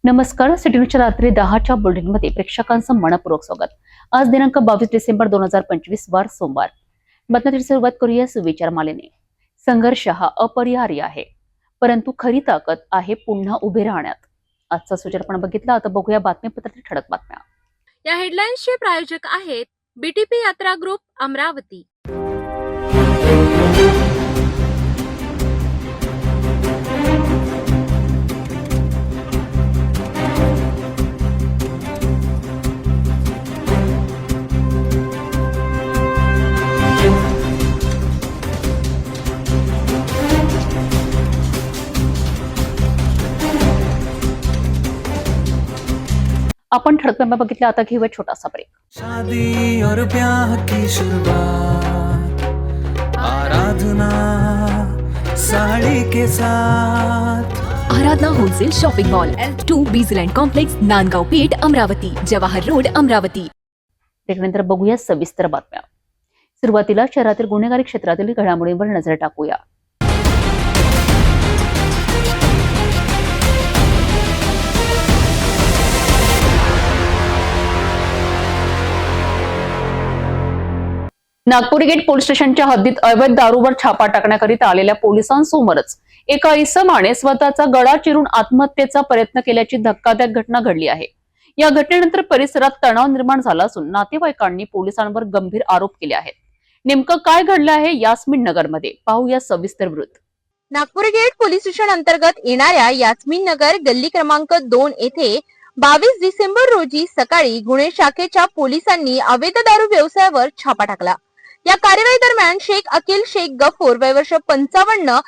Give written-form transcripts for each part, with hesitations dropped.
नमस्कार. सिटी न्यूजच्या रात्री 10च्या बुलेटिनमध्ये प्रेक्षकांचं मनपूर्वक स्वागत. आज दिनांक 22 डिसेंबर 2025 वार सोमवार. बातमीची सुरुवात करूया सुविचारमालेने. संघर्ष हा अपरिहार्य आहे, परंतु खरी ताकद आहे पुन्हा उभे राहण्यात. आजचा सुविचार आपण बघितला. आता बघूया बातमीपत्रातील ठळक बातम्या. या हेडलाईन्सचे प्रायोजक आहेत बीटीपी यात्रा ग्रुप अमरावती. आपण ठळक बातम्या बघितल्या. आता घेऊया छोटासा ब्रेक. शादी और ब्याह की शुरुआत आराधना साड़ी के साथ. Aradhana wholesale shopping mall L2 बीझलँड कॉम्प्लेक्स, नांदगाव पेठ, अमरावती, जवाहर रोड, अमरावती. त्यानंतर बघूया सविस्तर बातम्या. सुरुवातीला शहरातील गुन्हेगारी क्षेत्रातील घडामोडींवर नजर टाकूया. नागपूर गेट पोलीस स्टेशनच्या हद्दीत अवैध दारूवर छापा टाकण्याकरिता आलेल्या पोलिसांसमोरच एका इसमाने स्वतःचा गळा चिरून आत्महत्येचा प्रयत्न केल्याची धक्कादायक घटना घडली आहे. या घटनेनंतर परिसरात तणाव निर्माण झाला असून नातेवाईकांनी पोलिसांवर गंभीर आरोप केले आहेत. नेमकं काय घडलं आहे यास्मिन नगरमध्ये, पाहूया सविस्तर वृत्त. नागपूर गेट पोलीस स्टेशन अंतर्गत येणाऱ्या यास्मिन नगर गल्ली क्रमांक 2 येथे 22 डिसेंबर रोजी सकाळी गुन्हे शाखेच्या पोलिसांनी अवैध दारू व्यवसायावर छापा टाकला. या कार्यवाही दरम्यान शेख अकिल शेख गफूर वय वर्ष 55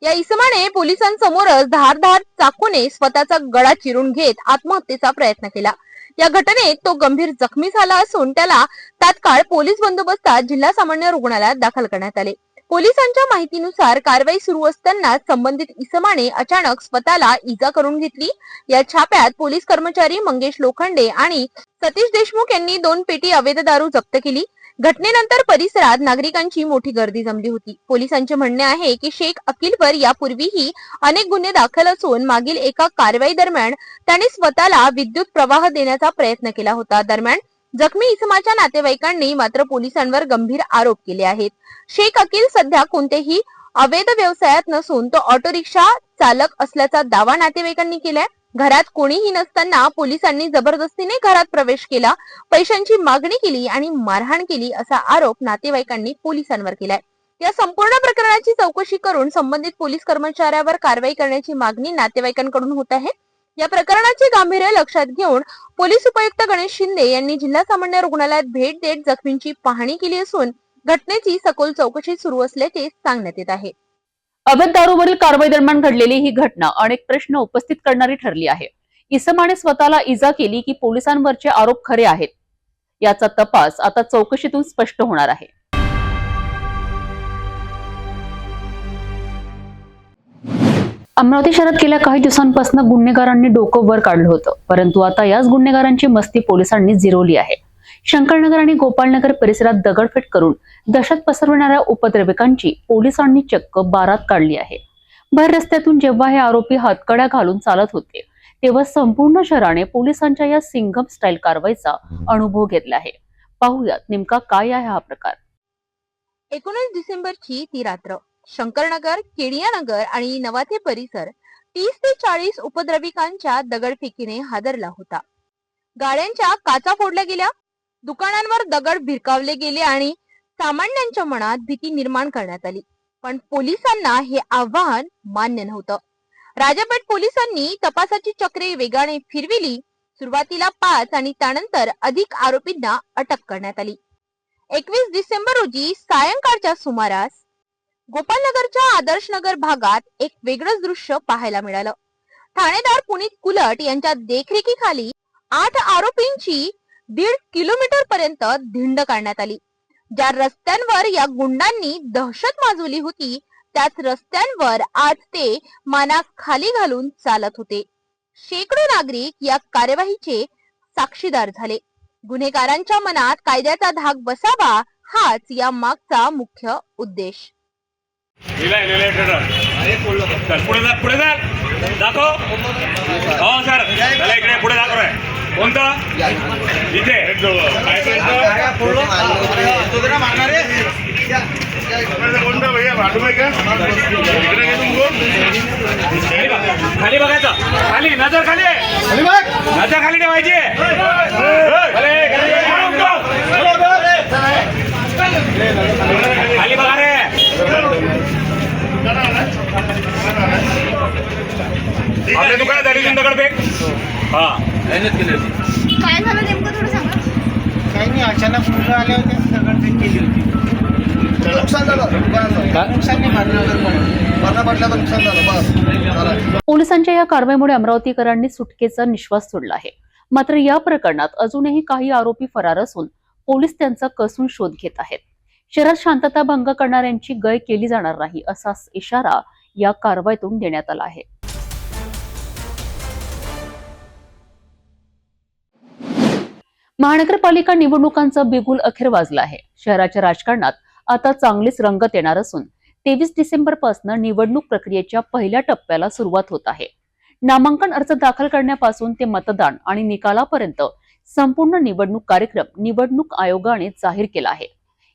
या इसमाने पोलिसांसमोरच धारदार चाकूने स्वतःचा गळा चिरून घेत आत्महत्येचा प्रयत्न केला. या घटनेत तो गंभीर जखमी झाला असून त्याला तात्काळ पोलीस बंदोबस्तात जिल्हा सामान्य रुग्णालयात दाखल करण्यात आले. पोलिसांच्या माहितीनुसार कारवाई सुरू असताना संबंधित इसमाने अचानक स्वतःला इजा करून घेतली. या छाप्यात पोलीस कर्मचारी मंगेश लोखंडे आणि सतीश देशमुख यांनी 2 पेटी अवैध दारू जप्त केली. घटनेनंतर परिसरात नागरिकांची मोठी गर्दी जमली होती. पोलिसांचे म्हणणे आहे की शेख अकिलवर यापूर्वीही अनेक गुन्हे दाखल असून मागील एका कारवाई दरम्यान त्याने स्वतःला विद्युत प्रवाह देण्याचा प्रयत्न केला होता. दरम्यान जखमी इसमाच्या नातेवाईकांनी मात्र पोलिसांवर गंभीर आरोप केले आहेत. शेख अकिल सध्या कोणत्याही अवैध व्यवसायात नसून तो ऑटो रिक्षा चालक असल्याचा दावा नातेवाईकांनी केलाय. घरात कोणीही नसताना पोलिसांनी जबरदस्तीने घरात प्रवेश केला, पैशांची मागणी केली आणि मारहाण केली असा आरोप नातेवाईकांनी पोलिसांवर केलाय. या संपूर्ण प्रकरणाची चौकशी करून संबंधित पोलीस कर्मचाऱ्यावर कारवाई करण्याची मागणी नातेवाईकांकडून होत आहे. या प्रकरणाचे गांभीर्य लक्षात घेऊन पोलीस उपायुक्त गणेश शिंदे यांनी जिल्हा सामान्य रुग्णालयात भेट देत जखमींची पाहणी केली असून घटनेची सखोल चौकशी सुरू असल्याचे सांगण्यात येत आहे. अवैध दारूवरील कारवाई दरम्यान घडलेली ही घटना अनेक प्रश्न उपस्थित करणारी ठरली आहे. इसमाने स्वतःला इजा केली की पोलिसांवरचे आरोप खरे आहेत, याचा तपास आता चौकशीतून स्पष्ट होणार आहे. अमरावती शहरात गेल्या काही दिवसांपासून गुन्हेगारांनी डोकं वर काढलं होतं, परंतु आता याच गुन्हेगारांची मस्ती पोलिसांनी जिरवली आहे. शंकरनगर आणि गोपालनगर परिसरात दगडफेक करून दहशत पसरवणाऱ्या उपद्रविकांची पोलिसांनी चक्क बारात काढली आहे. भर रस्त्यातून जेव्हा हे आरोपी हातकड्या घालून चालत होते, तेव्हा संपूर्ण शहराने पोलिसांच्या या सिंघम स्टाईल कारवाईचा अनुभव घेतला आहे. पाहूयात नेमका काय आहे हा प्रकार. 19 डिसेंबरची ती रात्र शंकरनगर, केडियानगर आणि नवाथे परिसर 30 ते 40 उपद्रविकांच्या दगडफेकीने हादरला होता. गाड्यांच्या काचा फोडल्या गेल्या, दुकानांवर दगड भिरकावले गेले आणि सामान्यांच्या मनात भीती निर्माण करण्यात आली. पण पोलिसांना हे आव्हान मान्य नव्हतं. राजापेठ पोलिसांनी तपासाची चक्रे वेगाने फिरविली. सुरुवातीला 5 आणि त्यानंतर अधिक आरोपींना अटक करण्यात आली. 21 डिसेंबर रोजी सायंकाळच्या सुमारास गोपालनगरच्या आदर्शनगर भागात एक वेगळंच दृश्य पाहायला मिळालं. ठाणेदार पुनीत कुलट यांच्या देखरेखीखाली 8 आरोपींची 1.5 किलोमीटर पर्यंत धिंड काढण्यात आली. ज्या रस्त्यांवर या गुंडांनी दहशत माजवली होती, त्याच रस्त्यांवर आज ते माना खाली घालून चालत होते. शेकडो नागरिक या कार्यवाहीचे साक्षीदार झाले. गुन्हेगारांच्या मनात कायद्याचा धाक बसावा हाच या मागचा मुख्य उद्देश. पुढे जा दाखव. हो सर, चला इकडे पुढे दाखव आहे. कोणतं इथे काय कोणतं भैया मालूम आहे का? इकडे घे तुमको. खाली बघायचं, खाली नजर खाली नजर खाली ठेवायची. खाली बघा रे. आपल्या दुकानात झाली दगडफेक. हा काय झालं नेमकं थोडं सांगा. काही नाही, अचानक मुलं आले होते, दगडफेक केली होती. नुकसान झालं दुकानाचं. नुकसान नाही, भरणा पडल्याचं नुकसान झालं. बस पोलिसांच्या या कारवाईमुळे अमरावतीकरांनी सुटकेचा निश्वास सोडला आहे. मात्र या प्रकरणात अजूनही काही आरोपी फरार असून पोलीस त्यांचा कसून शोध घेत आहेत. शहरात शांतता भंग करणाऱ्यांची गय केली जाणार नाही असा इशारा या कारवाईतून देण्यात आला आहे. महानगरपालिका निवडणुकांचं बिगुल अखेर वाजलं आहे. शहराच्या राजकारणात आता चांगलीच रंगत येणार असून 23 डिसेंबरपासून निवडणूक प्रक्रियेच्या पहिल्या टप्प्याला सुरुवात होत आहे. नामांकन अर्ज दाखल करण्यापासून ते मतदान आणि निकालापर्यंत संपूर्ण निवडणूक कार्यक्रम निवडणूक आयोगाने जाहीर केला आहे.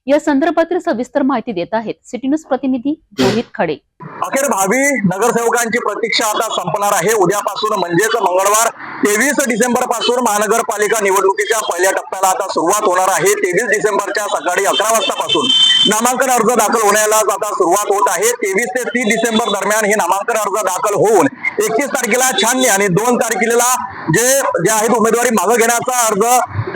या संदर्भातील सविस्तर माहिती देत आहेत सिटी न्यूज प्रतिनिधी रोहित खडे. अखेर भावी नगरसेवकांची प्रतीक्षा आता संपणार आहे. उद्यापासून म्हणजेच मंगळवार 23 डिसेंबर पासून महानगरपालिका निवडणुकीच्या पहिल्या टप्प्याला आता सुरुवात होणार आहे. 23 डिसेंबरच्या सकाळी 11 वाजतापासून नामांकन अर्ज दाखल होण्याला आता सुरुवात होत आहे. 23 ते 30 डिसेंबर दरम्यान हे नामांकन अर्ज दाखल होऊन 31 तारखेला छाननी आणि 2 तारखेला जे आहेत उमेदवारी मागे घेण्याचा अर्ज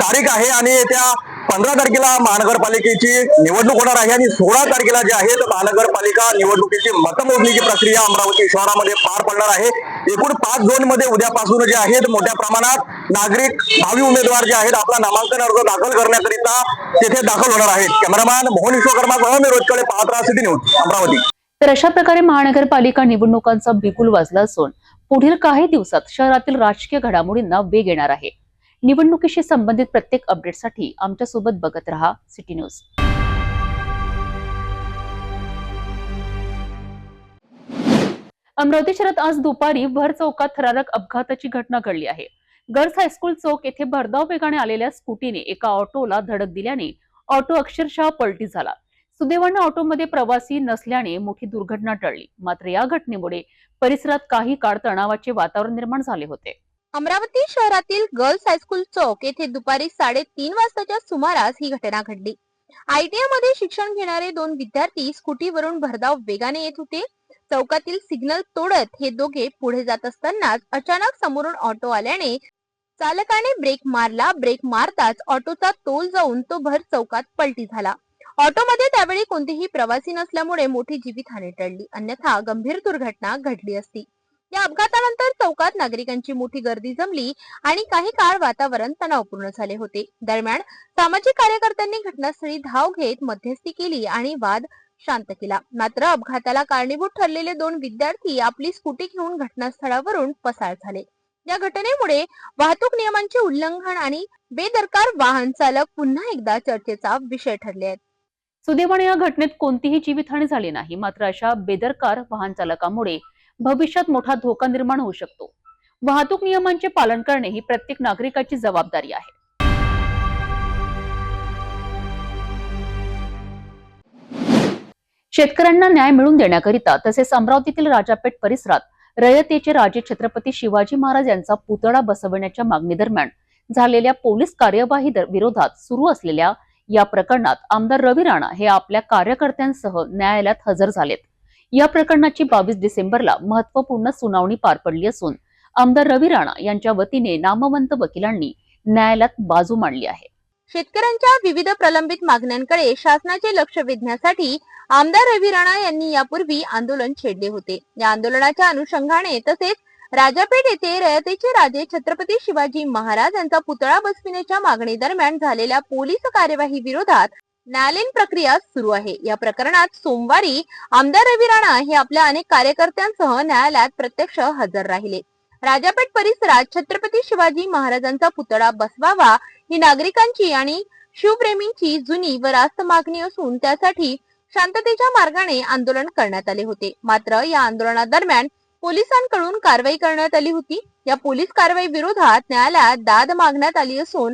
तारीख आहे आणि येत्या 15 तारखेला महानगरपालिकेची निवडणूक होणार आहे आणि 16 तारखेला जे आहे महानगरपालिका निवडणुकीची मतमोजणीची प्रक्रिया अमरावती शहरामध्ये पार पडणार आहे. एकूण 5 झोनमध्ये उद्यापासून जे आहेत मोठ्या प्रमाणात नागरिक भावी उमेदवार जे आहेत आपला नामांकन अर्ज दाखल करण्याकरिता तेथे दाखल होणार आहेत. कॅमेरामॅन मोहन विश्वकर्मासह मी रोजकडे पाहत राहा सिटी न्यूज अमरावती. तर अशा प्रकारे महानगरपालिका निवडणुकांचा बिगुल वाजला असून पुढील काही दिवसात शहरातील राजकीय घडामोडींना वेग येणार आहे. निवडणुकीशी संबंधित प्रत्येक अपडेटसाठी आमच्यासोबत बघत रहा सिटी न्यूज. अमरावती शहरात आज दुपारी भर चौकात थरारक अपघाताची घटना घडली आहे. गर्ल्स हायस्कूल चौक येथे भरधाव वेगाने आलेल्या स्कूटीने एका ऑटोला धडक दिल्याने ऑटो अक्षरशः पलटी झाला. सुदैवाने ऑटोमध्ये प्रवासी नसल्याने मोठी दुर्घटना टळली. मात्र या घटनेमुळे परिसरात काही काळ तणावाचे वातावरण निर्माण झाले होते. अमरावती शहरातील गर्ल्स हायस्कूल चौक येथे दुपारी 3:30 वाजताच्या सुमारास ही घटना घडली. ITI मध्ये शिक्षण घेणारे 2 विद्यार्थी स्कूटीवरून भरधाव वेगाने येत होते. चौकातील सिग्नल तोडत हे दोघे पुढे जात असतानाच अचानक समोरून ऑटो आल्याने चालकाने ब्रेक मारला. ब्रेक मारताच ऑटोचा तोल जाऊन तो भर चौकात पलटी झाला. ऑटोमध्ये त्यावेळी कोणतेही प्रवासी नसल्यामुळे मोठी जीवितहानी टळली, अन्यथा गंभीर दुर्घटना घडली असती. या अपघातानंतर चौकात नागरिकांची मोठी गर्दी जमली आणि काही काळ वातावरण तणावपूर्ण झाले होते. दरम्यान सामाजिक कार्यकर्त्यांनी घटनास्थळी धाव घेत मध्यस्थी केली आणि वाद शांत केला. मात्र अपघाताला कारणीभूत ठरलेले 2 विद्यार्थी आपली स्कूटी घेऊन घटनास्थळावरून पसार झाले. या घटनेमुळे वाहतूक नियमांचे उल्लंघन आणि बेदरकार वाहन चालक पुन्हा एकदा चर्चेचा विषय ठरले आहेत. सुदैवाने या घटनेत कोणतीही जीवितहानी झाली नाही. मात्र अशा बेदरकार वाहन चालकामुळे भविष्यात मोठा धोका निर्माण होऊ शकतो. वाहतूक नियमांचे पालन करणे ही प्रत्येक नागरिकाची जबाबदारी आहे. शेतकऱ्यांना न्याय मिळवून देण्याकरिता तसेच अमरावतीतील राजापेठ परिसरात रयतेचे राजे छत्रपती शिवाजी महाराज यांचा पुतळा बसवण्याच्या मागणी दरम्यान झालेल्या पोलीस कार्यवाही विरोधात सुरू असलेल्या या प्रकरणात आमदार रवी राणा हे आपल्या कार्यकर्त्यांसह न्यायालयात हजर झालेत. या प्रकरणाची 22 डिसेंबरला महत्वपूर्ण सुनावणी पार पडली असून आमदार रवी राणा यांच्या वतीने नामवंत वकिलांनी न्यायालयात बाजू मांडली आहे. शेतकऱ्यांच्या विविध प्रलंबित मागण्यांकडे शासनाचे लक्ष वेधण्यासाठी आमदार रवी राणा यांनी यापूर्वी आंदोलन छेडले होते. या आंदोलनाच्या अनुषंगाने तसेच राजापेठ येथे रयतेचे राजे छत्रपती शिवाजी महाराज यांचा पुतळा बसविण्याच्या मागणी दरम्यान झालेल्या पोलीस कार्यवाही विरोधात न्यायालयीन प्रक्रिया सुरू आहे. या प्रकरणात सोमवारी आमदार रवी राणा हे आपल्या अनेक कार्यकर्त्यांसह न्यायालयात प्रत्यक्ष हजर राहिले. राजापेठ परिसरात छत्रपती शिवाजी महाराजांचा पुतळा बसवावा ही नागरिकांची आणि शिवप्रेमींची जुनी व रास्त मागणी असून त्यासाठी शांततेच्या मार्गाने आंदोलन करण्यात आले होते. मात्र या आंदोलनादरम्यान पोलिसांकडून कारवाई करण्यात आली होती. या पोलीस कारवाई विरोधात न्यायालयात दाद मागण्यात आली असून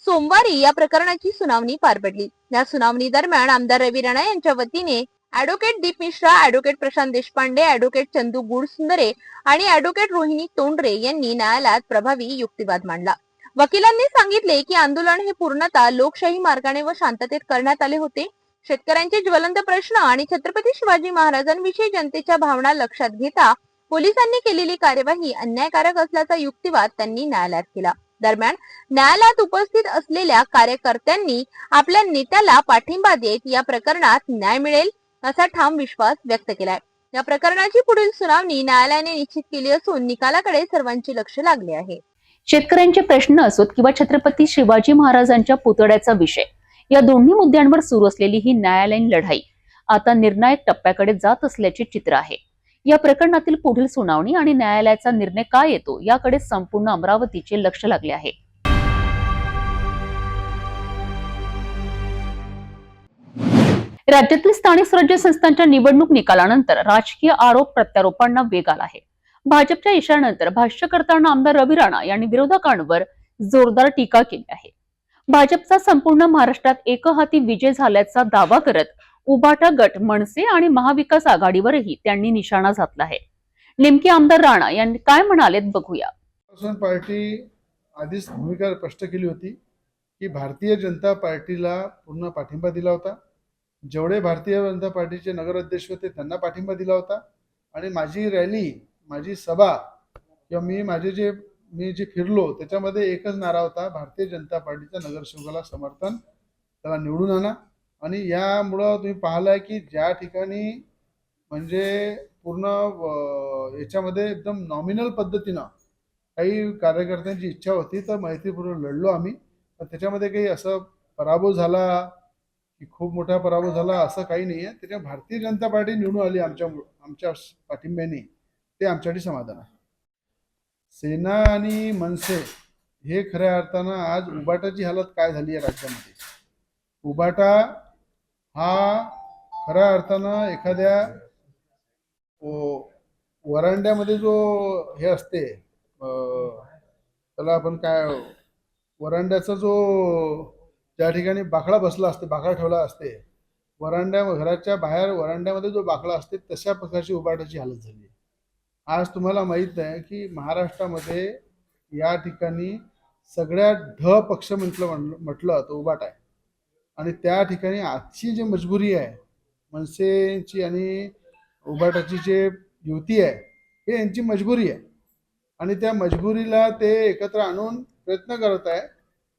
सोमवारी या प्रकरणाची सुनावणी पार पडली. या सुनावणी दरम्यान आमदार रवी राणा यांच्या वतीने ॲडव्होकेट दीप मिश्रा, ॲडव्होकेट प्रशांत देशपांडे, ॲडव्होकेट चंदू गुडसुंदरे आणि ॲडव्होकेट रोहिणी तोंडरे यांनी न्यायालयात प्रभावी युक्तिवाद मांडला. वकिलांनी सांगितले की आंदोलन हे पूर्णतः लोकशाही मार्गाने व शांततेत करण्यात आले होते. शेतकऱ्यांचे ज्वलंत प्रश्न आणि छत्रपती शिवाजी महाराजांविषयी जनतेच्या भावना लक्षात घेता पोलिसांनी केलेली कार्यवाही अन्यायकारक असल्याचा युक्तिवाद त्यांनी न्यायालयात केला. दरम्यान न्यायालयात उपस्थित असलेल्या कार्यकर्त्यांनी आपल्या नेत्याला पाठिंबा देत या प्रकरणात न्याय मिळेल असा ठाम विश्वास व्यक्त केलाय. या प्रकरणाची पुढील सुनावणी न्यायालयाने निश्चित केली असून निकालाकडे सर्वांचे लक्ष लागले आहे. शेतकऱ्यांचे प्रश्न असोत किंवा छत्रपती शिवाजी महाराजांच्या पुतळ्याचा विषय, या दोन्ही मुद्द्यांवर सुरू असलेली ही न्यायालयीन लढाई आता निर्णायक टप्प्याकडे जात असल्याचे चित्र आहे. या प्रकरणातील पुढील सुनावणी आणि न्यायालयाचा निर्णय काय येतो याकडे संपूर्ण अमरावतीचे लक्ष लागले आहे. राज्यातील स्थानिक स्वराज्य संस्थांच्या निवडणूक निकालानंतर राजकीय आरोप प्रत्यारोपांना वेग आला आहे. भाजपच्या इशाऱ्यानंतर भाष्य करताना आमदार रवी राणा यांनी विरोधकांवर जोरदार टीका केली आहे. भाजपचा संपूर्ण महाराष्ट्रात एकहाती विजय झाल्याचा दावा करत उभाटा गट, मनसे आणि महाविकास आघाडीवरही त्यांनी निशाणा साधला आहे. नेमके आमदार राणा यांनी काय म्हणालेत बघूया. पार्टी आधीच भूमिका स्पष्ट केली होती की भारतीय जनता पार्टीला पूर्ण पाठिंबा दिला होता. जेवढे भारतीय जनता पार्टीचे नगराध्यक्ष होते त्यांना पाठिंबा दिला होता. आणि माझी रॅली, माझी सभा किंवा मी जे फिरलो त्याच्यामध्ये एकच नारा होता, भारतीय जनता पार्टीच्या नगरसेवकाला समर्थन, त्याला निवडून आणा. आणि यामुळं तुम्ही पाहिलं की ज्या ठिकाणी म्हणजे पूर्ण याच्यामध्ये एकदम नॉमिनल पद्धतीनं काही कार्यकर्त्यांची इच्छा होती तर मैत्रीपूर्वक लढलो आम्ही. पण त्याच्यामध्ये काही असं पराभव झाला की खूप मोठा पराभव झाला असं काही नाही आहे. त्याच्या भारतीय जनता पार्टी निवडून आली आमच्या पाठिंब्याने, ते आमच्यासाठी समाधान आहे. सेना आणि मनसे हे खऱ्या अर्थानं आज उभाटाची हालत काय झाली आहे राज्यामध्ये. उभाटा हा खऱ्या अर्थानं एखाद्या वरांड्यामध्ये जो हे असते, त्याला आपण काय, वरांड्याचा जो ज्या ठिकाणी बाकडा बसला असते, बाकडा ठेवला असते, घराच्या बाहेर वरांड्यामध्ये जो बाकडा असते तशा प्रकारची उभाटाची हालत झाली आहे. आज तुम्हाला माहीत आहे की महाराष्ट्रामध्ये या ठिकाणी सगळ्यात ढ पक्ष म्हटलं तर उभाटा आहे. आणि त्या ठिकाणी आजची जी मजबुरी आहे मनसेची आणि उभाटाची जे युती आहे हे यांची मजबुरी आहे. आणि त्या मजबुरीला ते एकत्र आणून प्रयत्न करत आहे.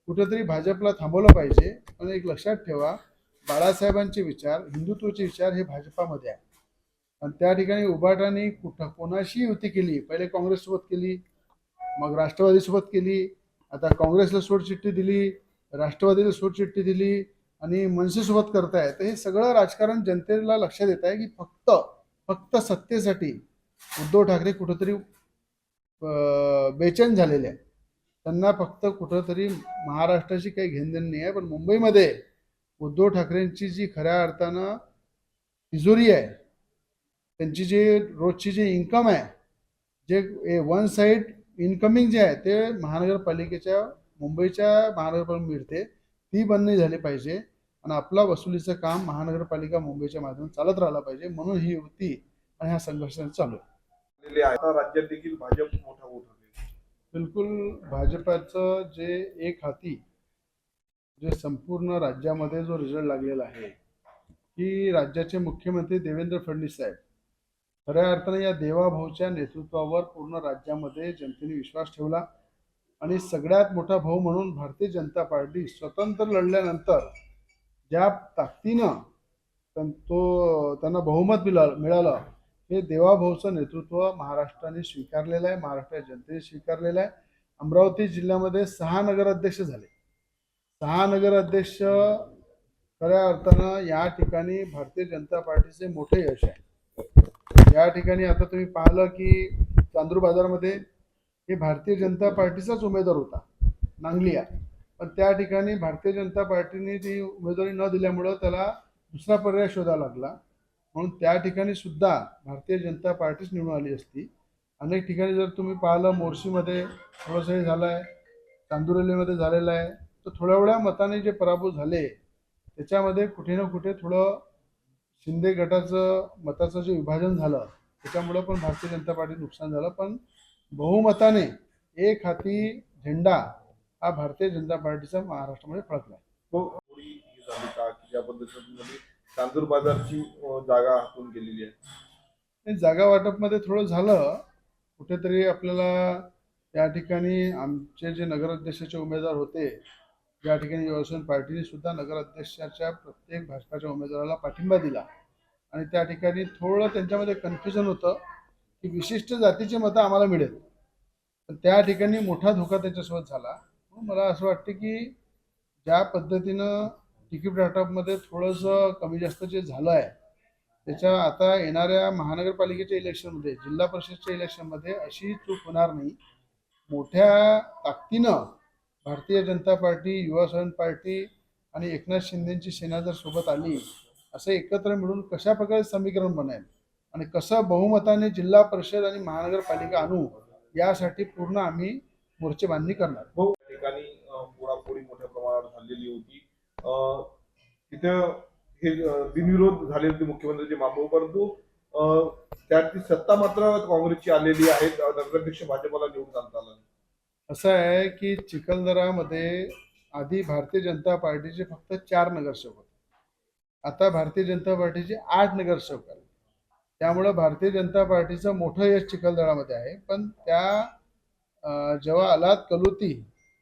कुठेतरी भाजपला थांबवलं पाहिजे. पण एक लक्षात ठेवा, बाळासाहेबांचे विचार, हिंदुत्वाचे विचार हे भाजपामध्ये आहे. आणि त्या ठिकाणी उभाटाने कोणाशी युती केली, पहिले काँग्रेससोबत केली, मग राष्ट्रवादीसोबत केली, आता काँग्रेसला सोडचिठ्ठी दिली, राष्ट्रवादीला सोडचिठ्ठी दिली आणि मनसेसोबत करताय. तर हे सगळं राजकारण जनतेला लक्षात येत आहे की फक्त सत्तेसाठी उद्धव ठाकरे कुठंतरी बेचैन झालेले आहे. त्यांना फक्त कुठंतरी महाराष्ट्राची काही घेणदेण नाही आहे. पण मुंबईमध्ये उद्धव ठाकरेंची जी खऱ्या अर्थानं तिजोरी आहे, त्यांची जे रोजची जे इन्कम आहे, जे वन साईड इन्कमिंग जे आहे ते महानगरपालिकेच्या, मुंबईच्या महानगरपालिका मिळते, ती बंद नाही झाली पाहिजे. आणि आपला वसुलीचं काम महानगरपालिका मुंबईच्या माध्यमातून चालत राहिलं पाहिजे. म्हणून ही युती आणि हा संघर्ष चालू आहे. आता राज्यात देखील भाजप मोठा होत आहे. बिलकुल भाजपाचं जे एक हाती जे संपूर्ण राज्यामध्ये जो रिझल्ट लागलेला आहे की राज्याचे मुख्यमंत्री देवेंद्र फडणवीस साहेब खऱ्या अर्थाने या देवाभाऊच्या नेतृत्वावर पूर्ण राज्यामध्ये जनतेने विश्वास ठेवला. आणि सगळ्यात मोठा भाऊ म्हणून भारतीय जनता पार्टी स्वतंत्र लढल्यानंतर ज्या ताकदीनं त्यांना बहुमत मिळालं, हे देवाभाऊचं नेतृत्व महाराष्ट्राने स्वीकारलेलं आहे, महाराष्ट्राच्या जनतेने स्वीकारलेलं आहे. अमरावती जिल्ह्यामध्ये 6 नगराध्यक्ष झाले. 6 नगराध्यक्ष खऱ्या अर्थानं या ठिकाणी भारतीय जनता पार्टीचे मोठे यश आहे. या ठिकाणी आता तुम्ही पाहिलं की चांदूर बाजारमध्ये हे भारतीय जनता पार्टीचाच उमेदवार होता, नांगलिया. पण त्या ठिकाणी भारतीय जनता पार्टीने ती उमेदवारी न दिल्यामुळं त्याला दुसरा पर्याय शोधावा लागला. म्हणून त्या ठिकाणी सुद्धा भारतीय जनता पार्टीच निवडून आली असती. अनेक ठिकाणी जर तुम्ही पाहिलं, मोर्शीमध्ये थोडंसं हे झालं आहे, चांदुरलीमध्ये झालेलं आहे. तर थोड्या मताने जे पराभूत झाले त्याच्यामध्ये कुठे ना कुठे थोडं शिंदे गटाचं मताचं जे विभाजन झालं त्याच्यामुळं पण भारतीय जनता पार्टी नुकसान झालं. पण बहुमताने एक हाती झेंडा हा भारतीय जनता पार्टीचा महाराष्ट्रामध्ये फडकला. थोडी ही झाली का की ज्या पद्धतीने चांदूर बाजारची जागा हातून गेलेली आहे? जागा वाटपमध्ये थोडं झालं कुठेतरी. आपल्याला या ठिकाणी आमचे जे नगराध्यक्षाचे उमेदवार होते, या ठिकाणी शिवसेना पार्टीने सुद्धा नगराध्यक्षाच्या प्रत्येक भाजपाच्या उमेदवाराला पाठिंबा दिला आणि त्या ठिकाणी थोडं त्यांच्यामध्ये कन्फ्युजन होतं की विशिष्ट जातीची मतं आम्हाला मिळेल. पण त्या ठिकाणी मोठा धोका त्यांच्यासोबत झाला. म्हणून मला असं वाटतं की ज्या पद्धतीनं तिकीट वाटपमध्ये थोडंसं कमी जास्त जे झालं आहे त्याच्या आता येणाऱ्या महानगरपालिकेच्या इलेक्शनमध्ये, जिल्हा परिषदच्या इलेक्शनमध्ये अशी चूक होणार नाही. मोठ्या ताकदीनं भारतीय जनता पार्टी, युवा स्वाभिमान पार्टी आणि एकनाथ शिंदेची सेना जर सोबत आली, असं एकत्र मिळून कशा प्रकारे समीकरण बनेल आणि कसं बहुमताने जिल्हा परिषद आणि महानगरपालिका आणू, यासाठी पूर्ण आम्ही मोर्चे बांधणी करणार. त्या ठिकाणी पोळापोळी मोठ्या प्रमाणात झालेली होती. तिथे हे बिनविरोध झालेले होते मुख्यमंत्र्यांचे मागो, परंतु त्याची सत्ता मात्र काँग्रेसची आलेली आहे. नगराध्यक्ष भाजपला निवडून आणता आला. असं आहे की चिखलदरामध्ये आधी भारतीय जनता पार्टीचे फक्त 4 नगरसेवक होते. आता भारतीय जनता पार्टीचे 8 नगरसेवक आले. त्यामुळं भारतीय जनता पार्टीचं मोठं यश चिखलदरामध्ये आहे. पण त्या जेव्हा अलाद कलोती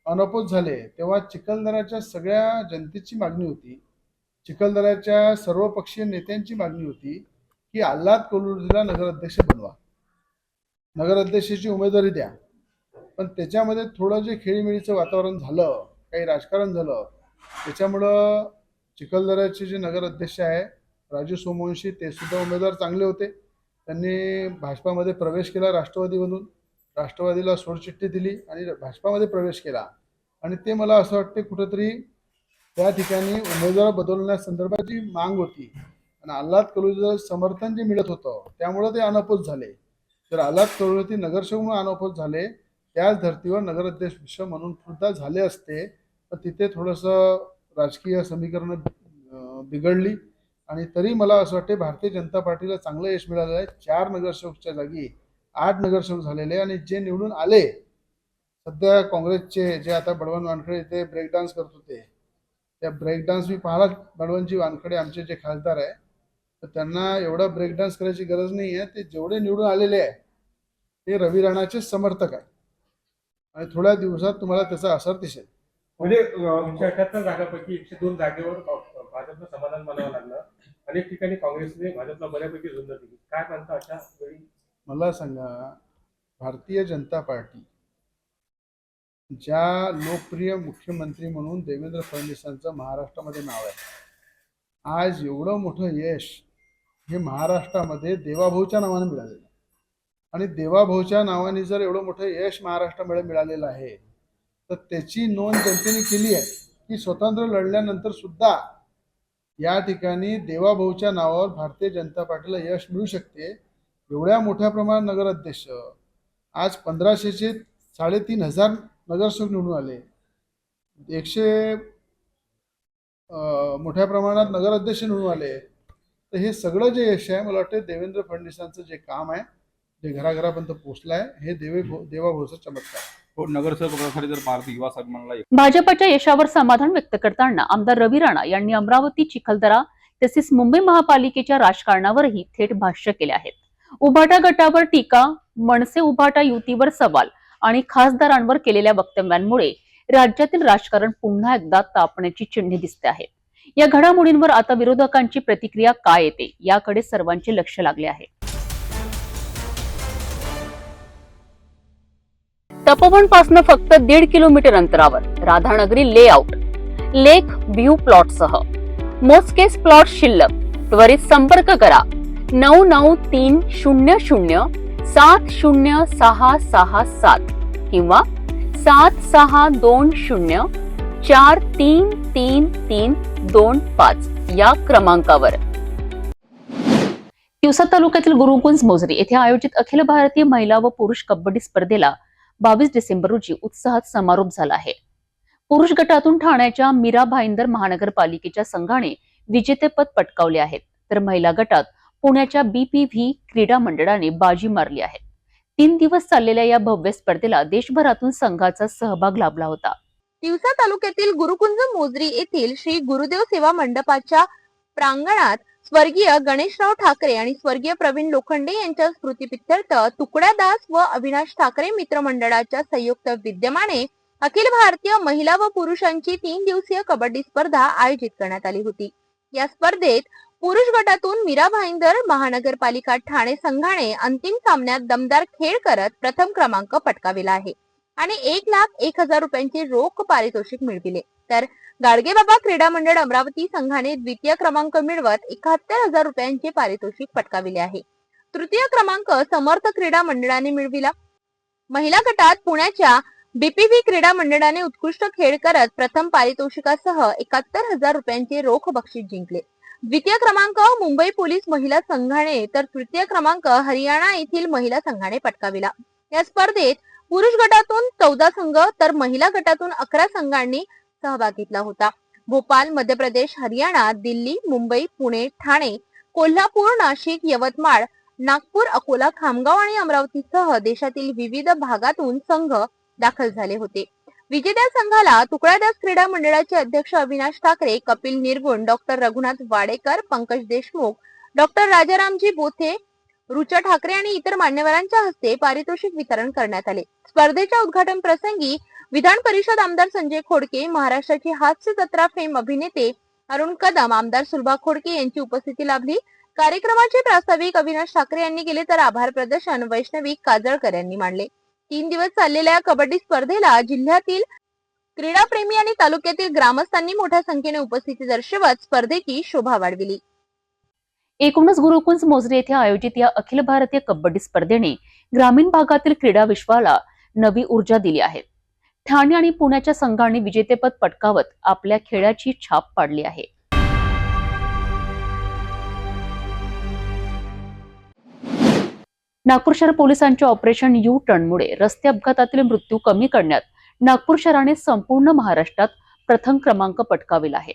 अनपोज झाले तेव्हा चिखलदराच्या सगळ्या जनतेची मागणी होती, चिखलदराच्या सर्वपक्षीय नेत्यांची मागणी होती की अल्लाद कलोतीला नगराध्यक्ष बनवा, नगराध्यक्षाची उमेदवारी द्या. पण त्याच्यामध्ये थोडं जे खेळीमेळीचं वातावरण झालं, काही राजकारण झालं, त्याच्यामुळं चिखलदराचे जे नगराध्यक्ष आहे राजू सोमवंशी, ते सुद्धा उमेदवार चांगले होते. त्यांनी भाजपामध्ये प्रवेश केला राष्ट्रवादीमधून, राष्ट्रवादीला सोडचिठ्ठी दिली आणि भाजपामध्ये प्रवेश केला. आणि ते मला असं वाटते कुठंतरी त्या ठिकाणी उमेदवार बदलण्यासंदर्भात जी माग होती आणि अल्लाद कलोतीचं समर्थन जे मिळत होतं त्यामुळं ते अनपोज झाले. तर अल्लाद कलोती नगरसेवक म्हणून अनपोज झाले, त्याच धर्तीवर नगराध्यक्ष म्हणून सुद्धा झाले असते. तर तिथे थोडंसं राजकीय समीकरणं बिघडली आणि तरी मला असं वाटते भारतीय जनता पार्टीला चांगलं यश मिळालेलं आहे. 4 नगरसेवकच्या जागी 8 नगरसेवक झालेले आणि जे निवडून आले, सध्या काँग्रेसचे जे आता बळवंत वानखडे इथे ब्रेक डान्स करत होते, त्या ब्रेक डान्स मी पाहिला. बळवंतजी वानखडे आमचे जे खासदार आहे, तर त्यांना एवढा ब्रेक डान्स करायची गरज नाही आहे. ते जेवढे निवडून आलेले आहे ते रवी राणाचे समर्थक आहे आणि थोड्या दिवसात तुम्हाला त्याचा असर दिसेल. म्हणजे 178 जागांपैकी 102 जागेवर भाजपला समाधान मानावं लागलं. अनेक ठिकाणी काँग्रेसने भाजपला बऱ्यापैकी झुंज दिली. काय म्हणता अशा वेळी? मला सांगा, भारतीय जनता पार्टी ज्या लोकप्रिय मुख्यमंत्री म्हणून देवेंद्र फडणवीसांचं महाराष्ट्रामध्ये नाव आहे, आज एवढं मोठं यश हे महाराष्ट्रामध्ये देवाभाऊच्या नावाने मिळालेलं आहे. आणि देवाभाऊच्या नावाने जर एवढं मोठं यश महाराष्ट्रामध्ये मिळालेलं आहे, तर त्याची नोंद जनतेने केली आहे की स्वतंत्र लढल्यानंतर सुद्धा या ठिकाणी देवाभाऊच्या नावावर भारतीय जनता पार्टीला यश मिळू शकते. एवढ्या मोठ्या प्रमाणात नगराध्यक्ष, आज 1500चे 3500 नगरसेवक निवडून आले, 100 मोठ्या प्रमाणात नगराध्यक्ष निवडून आले. तर हे सगळं जे यश आहे, मला वाटतं देवेंद्र फडणवीसांचं जे काम आहे, जे घराघरापर्यंत पोहोचलं आहे, हे देवाभाऊचा चमत्कार. नगरसेवकासाठी जर भारतीय युवा स्वाभिमानला भाजपच्या यशावर समाधान व्यक्त करताना आमदार रवी राणा यांनी अमरावती, चिखलदरा तसेच मुंबई महापालिकेच्या राजकारणावरही थेट भाष्य केले आहेत. उभाटा गटावर टीका, मनसे उभाटा युतीवर सवाल आणि खासदारांवर केलेल्या वक्तव्यांमुळे राज्यातील राजकारण पुन्हा एकदा तापण्याची चिन्हे दिसते आहेत. या घडामोडींवर आता विरोधकांची प्रतिक्रिया काय येते याकडे सर्वांचे लक्ष लागले आहे. तपोवन पासून फक्त 1.5 किलोमीटर अंतरावर राधानगरी लेआउट, लेक व्ह्यू प्लॉट सह मोजकेच प्लॉट शिल्लक. त्वरित संपर्क करा 9930706667 किंवा 7620433325 या क्रमांकावर. तिवसा तालुक्यातील गुरुकुंज मोजरी येथे आयोजित अखिल भारतीय महिला व पुरुष कबड्डी स्पर्धेला 22 डिसेंबर रोजी उत्साहात समारोप झाला आहे. पुरुष गटातून ठाण्याच्या मीरा भाईंदर महानगरपालिकेच्या संघाने विजेतेपद पटकावले आहेत, तर महिला गटात पुण्याच्या BPV क्रीडा मंडळाने बाजी मारली आहे. 3 दिवस चाललेल्या या भव्य स्पर्धेला देशभरातून संघाचा सहभाग लाभला होता. तिवसा तालुक्यातील गुरुकुंज मोजरी येथील श्री गुरुदेव सेवा मंडपाच्या प्रांगणात स्वर्गीय गणेशराव ठाकरे आणि स्वर्गीय प्रवीण लोखंडे यांच्या स्मृतीप्रित्यर्थ तुकड्या दास व अविनाश ठाकरे मित्र मंडळाच्या संयुक्त विद्यमाने अखिल भारतीय महिला व पुरुषांची 3 दिवसीय कबड्डी स्पर्धा आयोजित करण्यात आली होती. या स्पर्धेत पुरुष गटातून मीरा भाईंदर महानगरपालिका ठाणे संघाने अंतिम सामन्यात दमदार खेळ करत प्रथम क्रमांक पटकाविला आहे आणि 1,01,000 रुपयांचे रोख पारितोषिक मिळविले, तर गाडगेबाबा क्रीडा मंडळ अमरावती संघाने द्वितीय क्रमांक मिळवत 71,000 रुपयांचे पारितोषिक पटकाविले आहे. तृतीय क्रमांक समर्थ क्रीडा मंडळाने मिळविला. महिला गटात पुण्याच्या BPV क्रीडा मंडळाने उत्कृष्ट खेळ करत प्रथम पारितोषिकासह 71,000 रुपयांचे रोख बक्षीस जिंकले. द्वितीय क्रमांक मुंबई पोलीस महिला संघाने तर तृतीय क्रमांक हरियाणा येथील महिला संघाने पटकाविला. या स्पर्धेत पुरुष गटातून 14 संघ तर महिला गटातून 11 संघांनी सहभाग घेतला होता. भोपाळ, मध्य प्रदेश, हरियाणा, दिल्ली, मुंबई, पुणे, ठाणे, कोल्हापूर, नाशिक, यवतमाळ, नागपूर, अकोला, खामगाव आणि अमरावतीसह देशातील विविध भागातून संघ दाखल झाले होते. विजेत्या संघाला तुकड्यादास क्रीडा मंडळाचे अध्यक्ष अविनाश ठाकरे, कपिल निरगुण, डॉक्टर रघुनाथ वाडेकर, पंकज देशमुख, डॉक्टर राजारामजी बोथे, रुचा ठाकरे आणि इतर मान्यवरांच्या हस्ते पारितोषिक वितरण करण्यात आले. स्पर्धेच्या उद्घाटन प्रसंगी विधान परिषद आमदार संजय खोडके, महाराष्ट्राचे हास्य जत्रा फेम अभिनेते अरुण कदम, आमदार सुलभा खोडके यांची उपस्थिती लाभली. कार्यक्रमाचे प्रास्ताविक अविनाश ठाकरे यांनी केले, तर आभार प्रदर्शन वैष्णवी काजळकर यांनी मांडले. 3 दिवस चाललेल्या कबड्डी स्पर्धेला जिल्ह्यातील क्रीडाप्रेमी आणि तालुक्यातील ग्रामस्थांनी मोठ्या संख्येने उपस्थिती दर्शवत स्पर्धेची शोभा वाढविली. एकूणच गुरुकुंज मोजरी येथे आयोजित या अखिल भारतीय कबड्डी स्पर्धेने ग्रामीण भागातील क्रीडा विश्वाला नवी ऊर्जा दिली आहे. ठाणे आणि पुण्याच्या संघांनी विजेतेपद पटकावत आपल्या खेळाची छाप पाडली आहे. नागपूर शहर पोलिसांच्या ऑपरेशन यू टर्नमुळे रस्ते अपघातातील मृत्यू कमी करण्यात नागपूर शहराने संपूर्ण महाराष्ट्रात प्रथम क्रमांक पटकाविला आहे.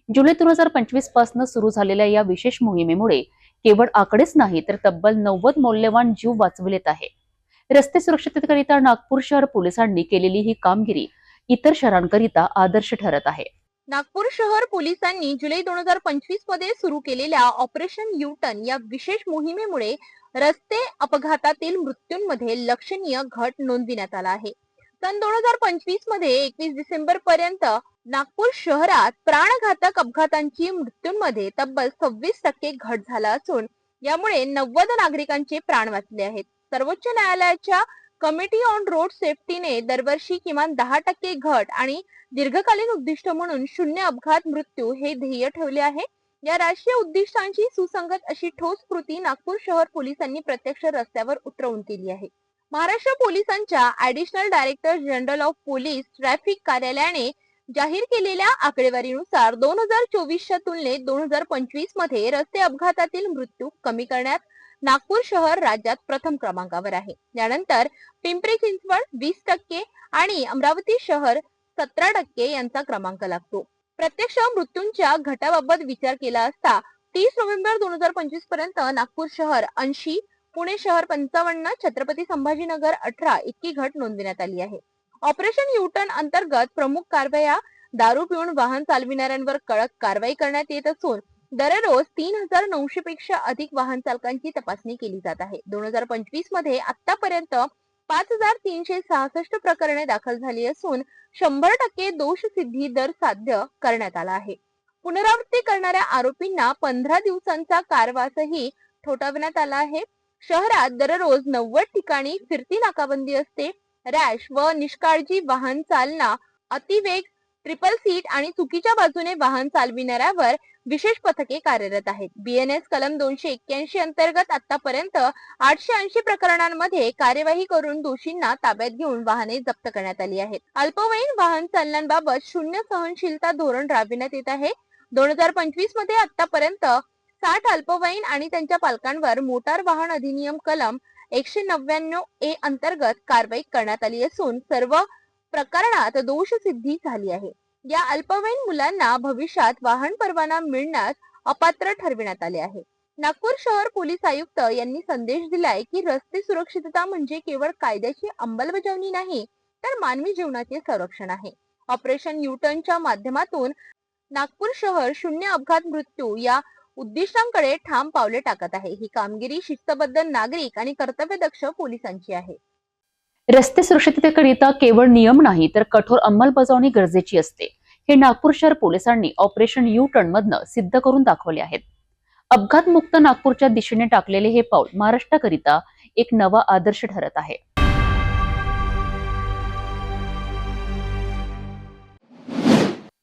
जुलै 2025 पासून सुरू झालेल्या या विशेष मोहिमेमुळे केवळ आकडेच नाही तर तब्बल 90 मौल्यवान जीव वाचविलेत आहे. रस्ते सुरक्षिततेकरिता नागपूर शहर पोलिसांनी केलेली ही कामगिरी इतर शहरांकरिता आदर्श ठरत आहे. नागपूर शहर पोलिसांनी जुलै 2025 मध्ये सुरू केलेल्या ऑपरेशन यू टर्न या विशेष मोहिमेमुळे रस्ते अपघातातील मृत्यूंमध्ये लक्षणीय घट नोंदविण्यात आला आहे. सन 2025 मध्ये 21 डिसेंबर पर्यंत नागपूर शहरात प्राणघातक अपघातांची मृत्यूंमध्ये तब्बल 26% घट झाला असून यामुळे 90 नागरिकांचे प्राण वाचले आहेत. सर्वोच्च न्यायालयाच्या कमिटी ऑन रोड सेफ्टीने दरवर्षी किमान 10% घट आणि दीर्घकालीन उद्दिष्ट म्हणून 0 अपघात मृत्यू हे ध्येय ठेवले आहे. या राष्ट्रीय उद्दिष्टांची सुसंगत अशी ठोस कृती नागपूर शहर पोलिसांनी प्रत्यक्ष रस्त्यावर उतरवून केली आहे. महाराष्ट्र पोलिसांच्या additional director general of police traffic कार्यालयाने जाहीर केलेल्या आकडेवारीनुसार 2024च्या तुलनेत 2025 मध्ये रस्ते अपघातातील मृत्यू कमी करण्यात नागपूर शहर राज्यात प्रथम क्रमांकावर आहे. यानंतर पिंपरी चिंचवड 20% आणि अमरावती शहर 17% यांचा क्रमांक लागतो. प्रत्यक्ष मृत्यूंच्या घटाबाबत विचार केला असता 30 नोव्हेंबर 2025 पर्यंत नागपूर शहर 80, पुणे शहर 55, छत्रपती संभाजीनगर 18 इतकी घट नोंदविण्यात आली आहे. ऑपरेशन यू टर्न अंतर्गत प्रमुख कारवाया दारू पिऊन वाहन चालविणाऱ्यांवर कडक कारवाई करण्यात येत असून दररोज 3,900 पेक्षा अधिक वाहन चालकांची तपासणी केली जात आहे. 2025 मध्ये आतापर्यंत 5,366 प्रकरणे दाखल झाली असून 100% दोष सिद्धी दर साध्य करण्यात आला आहे. पुनरावृत्ती करणाऱ्या आरोपींना 15 दिवसांचा कारावासही ठोठावण्यात आला आहे. शहरात दररोज 90 ठिकाणी फिरती नाकाबंदी असते. रॅश व निष्काळजी वाहन चालना, अतिवेग, ट्रिपल सीट आणि चुकीच्या बाजूने वाहन चालविणाऱ्यावर विशेष पथके कार्यरत आहेत. BNS कलम 281 अंतर्गत आतापर्यंत 880 प्रकरणांमध्ये कार्यवाही करून दोषींना ताब्यात घेऊन वाहने जप्त करण्यात आली आहेत. अल्पवयीन वाहन चालनांबाबत 0 सहनशीलता धोरण राबविण्यात येत आहे. 2025 मध्ये आतापर्यंत 60 अल्पवयीन आणि त्यांच्या पालकांवर मोटार वाहन अधिनियम कलम 199A अंतर्गत कारवाई करण्यात आली असून सर्व प्रकरणात दोषसिद्धी झाली आहे. या अल्पवयीन मुलांना भविष्यात वाहन परवाना मिळण्यास अपात्र ठरविण्यात आले आहे. नागपूर शहर पोलीस आयुक्त यांनी संदेश दिलाय की रस्ते सुरक्षितता म्हणजे केवळ कायद्याची अंमलबजावणी नाही, तर मानवी जीवनाचे संरक्षण आहे. ऑपरेशन युटर्नच्या माध्यमातून नागपूर शहर शून्य अपघात मृत्यू या उद्दिष्टांकडे ठाम पावले टाकत आहे. ही कामगिरी शिस्तबद्ध नागरिक आणि कर्तव्यदक्ष पोलिसांची आहे. रस्ते सुरक्षिततेकरिता केवळ नियम नाही तर कठोर अंमलबजावणी गरजेची असते. हे नागपूर शहर पोलिसांनी ऑपरेशन यू टर्न मधनं सिद्ध करून दाखवले आहेत. अपघातमुक्त नागपूरच्या दिशेने टाकलेले हे पाऊल महाराष्ट्राकरिता एक नवा आदर्श ठरत आहे.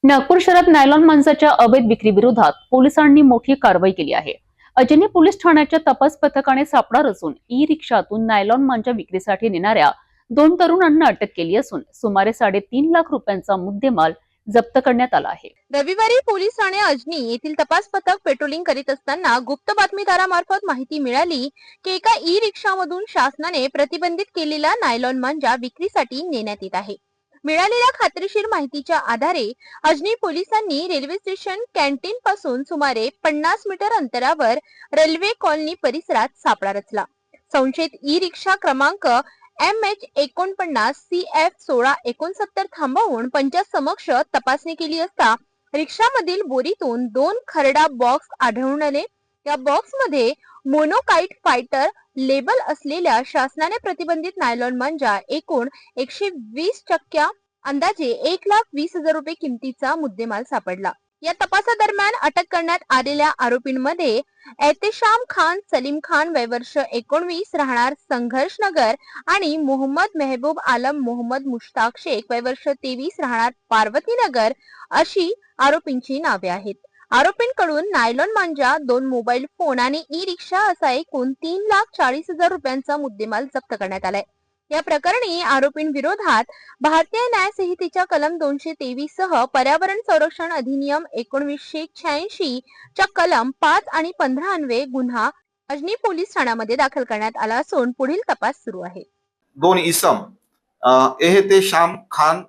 नागपूर शहरात नायलॉन मांसाच्या अवैध विक्री विरोधात पोलिसांनी मोठी कारवाई केली आहे. अजनी पोलीस ठाण्याच्या तपास पथकाने सापळा रचून ई रिक्षातून नायलॉन मांजा विक्रीसाठी नेणाऱ्या 2 तरुणांना अटक केली असून सुमारे 3.5 लाख रुपयांचा मुद्देमाल जप्त करण्यात आला आहे. रविवारी पोलीस ठाणे अजनी येथील तपास पथक पेट्रोलिंग करीत असताना गुप्त बातमीदारामार्फत माहिती मिळाली की एका ई रिक्षामधून शासनाने प्रतिबंधित केलेला नायलॉन मांजा विक्रीसाठी नेण्यात येत आहे. मिळालेल्या खात्रीशीर माहितीच्या आधारे अजनी पोलिसांनी रेल्वे स्टेशन कॅन्टीन पासून सुमारे 50 मीटर अंतरावर रेल्वे कॉलनी परिसरात सापळा रचला. संशयित ई रिक्षा क्रमांक MH49 CF 1669 थांबवून पंचासमक्ष तपासणी केली असता रिक्षामधील बोरीतून 2 खरडा बॉक्स आढळून आले. या बॉक्समध्ये मोनोकाइट फायटर लेबल असलेल्या शासनाने प्रतिबंधित नायलॉन मांजा एकूण 120 चक्क्या अंदाजे 1,20,000 रुपये किमतीचा मुद्देमाल सापडला. या तपासादरम्यान अटक करण्यात आलेल्या आरोपींमध्ये एहतेशाम खान सलीम खान वय वर्ष 19 राहणार संघर्ष नगर आणि मोहम्मद मेहबूब आलम मोहम्मद मुश्ताक शेख वय वर्ष 23 राहणार पार्वती नगर अशी आरोपींची नावे आहेत. आरोपींकडून नायलॉन मांजा 2 मोबाईल फोन आणि ई रिक्षा असा एकूण 3,40,000 रुपयांचा मुद्देमाल जप्त करण्यात आलाय. या प्रकरणी आरोपींविरोधात भारतीय न्याय संहितेच्या कलम 223 सह पर्यावरण संरक्षण अधिनियम 1986 च्या कलम 5 आणि 15 अन्वये गुन्हा अजनी पोलीस ठाण्यामध्ये दाखल करण्यात आला असून पुढील तपास सुरू आहे. 2 इसम एहतेशाम खान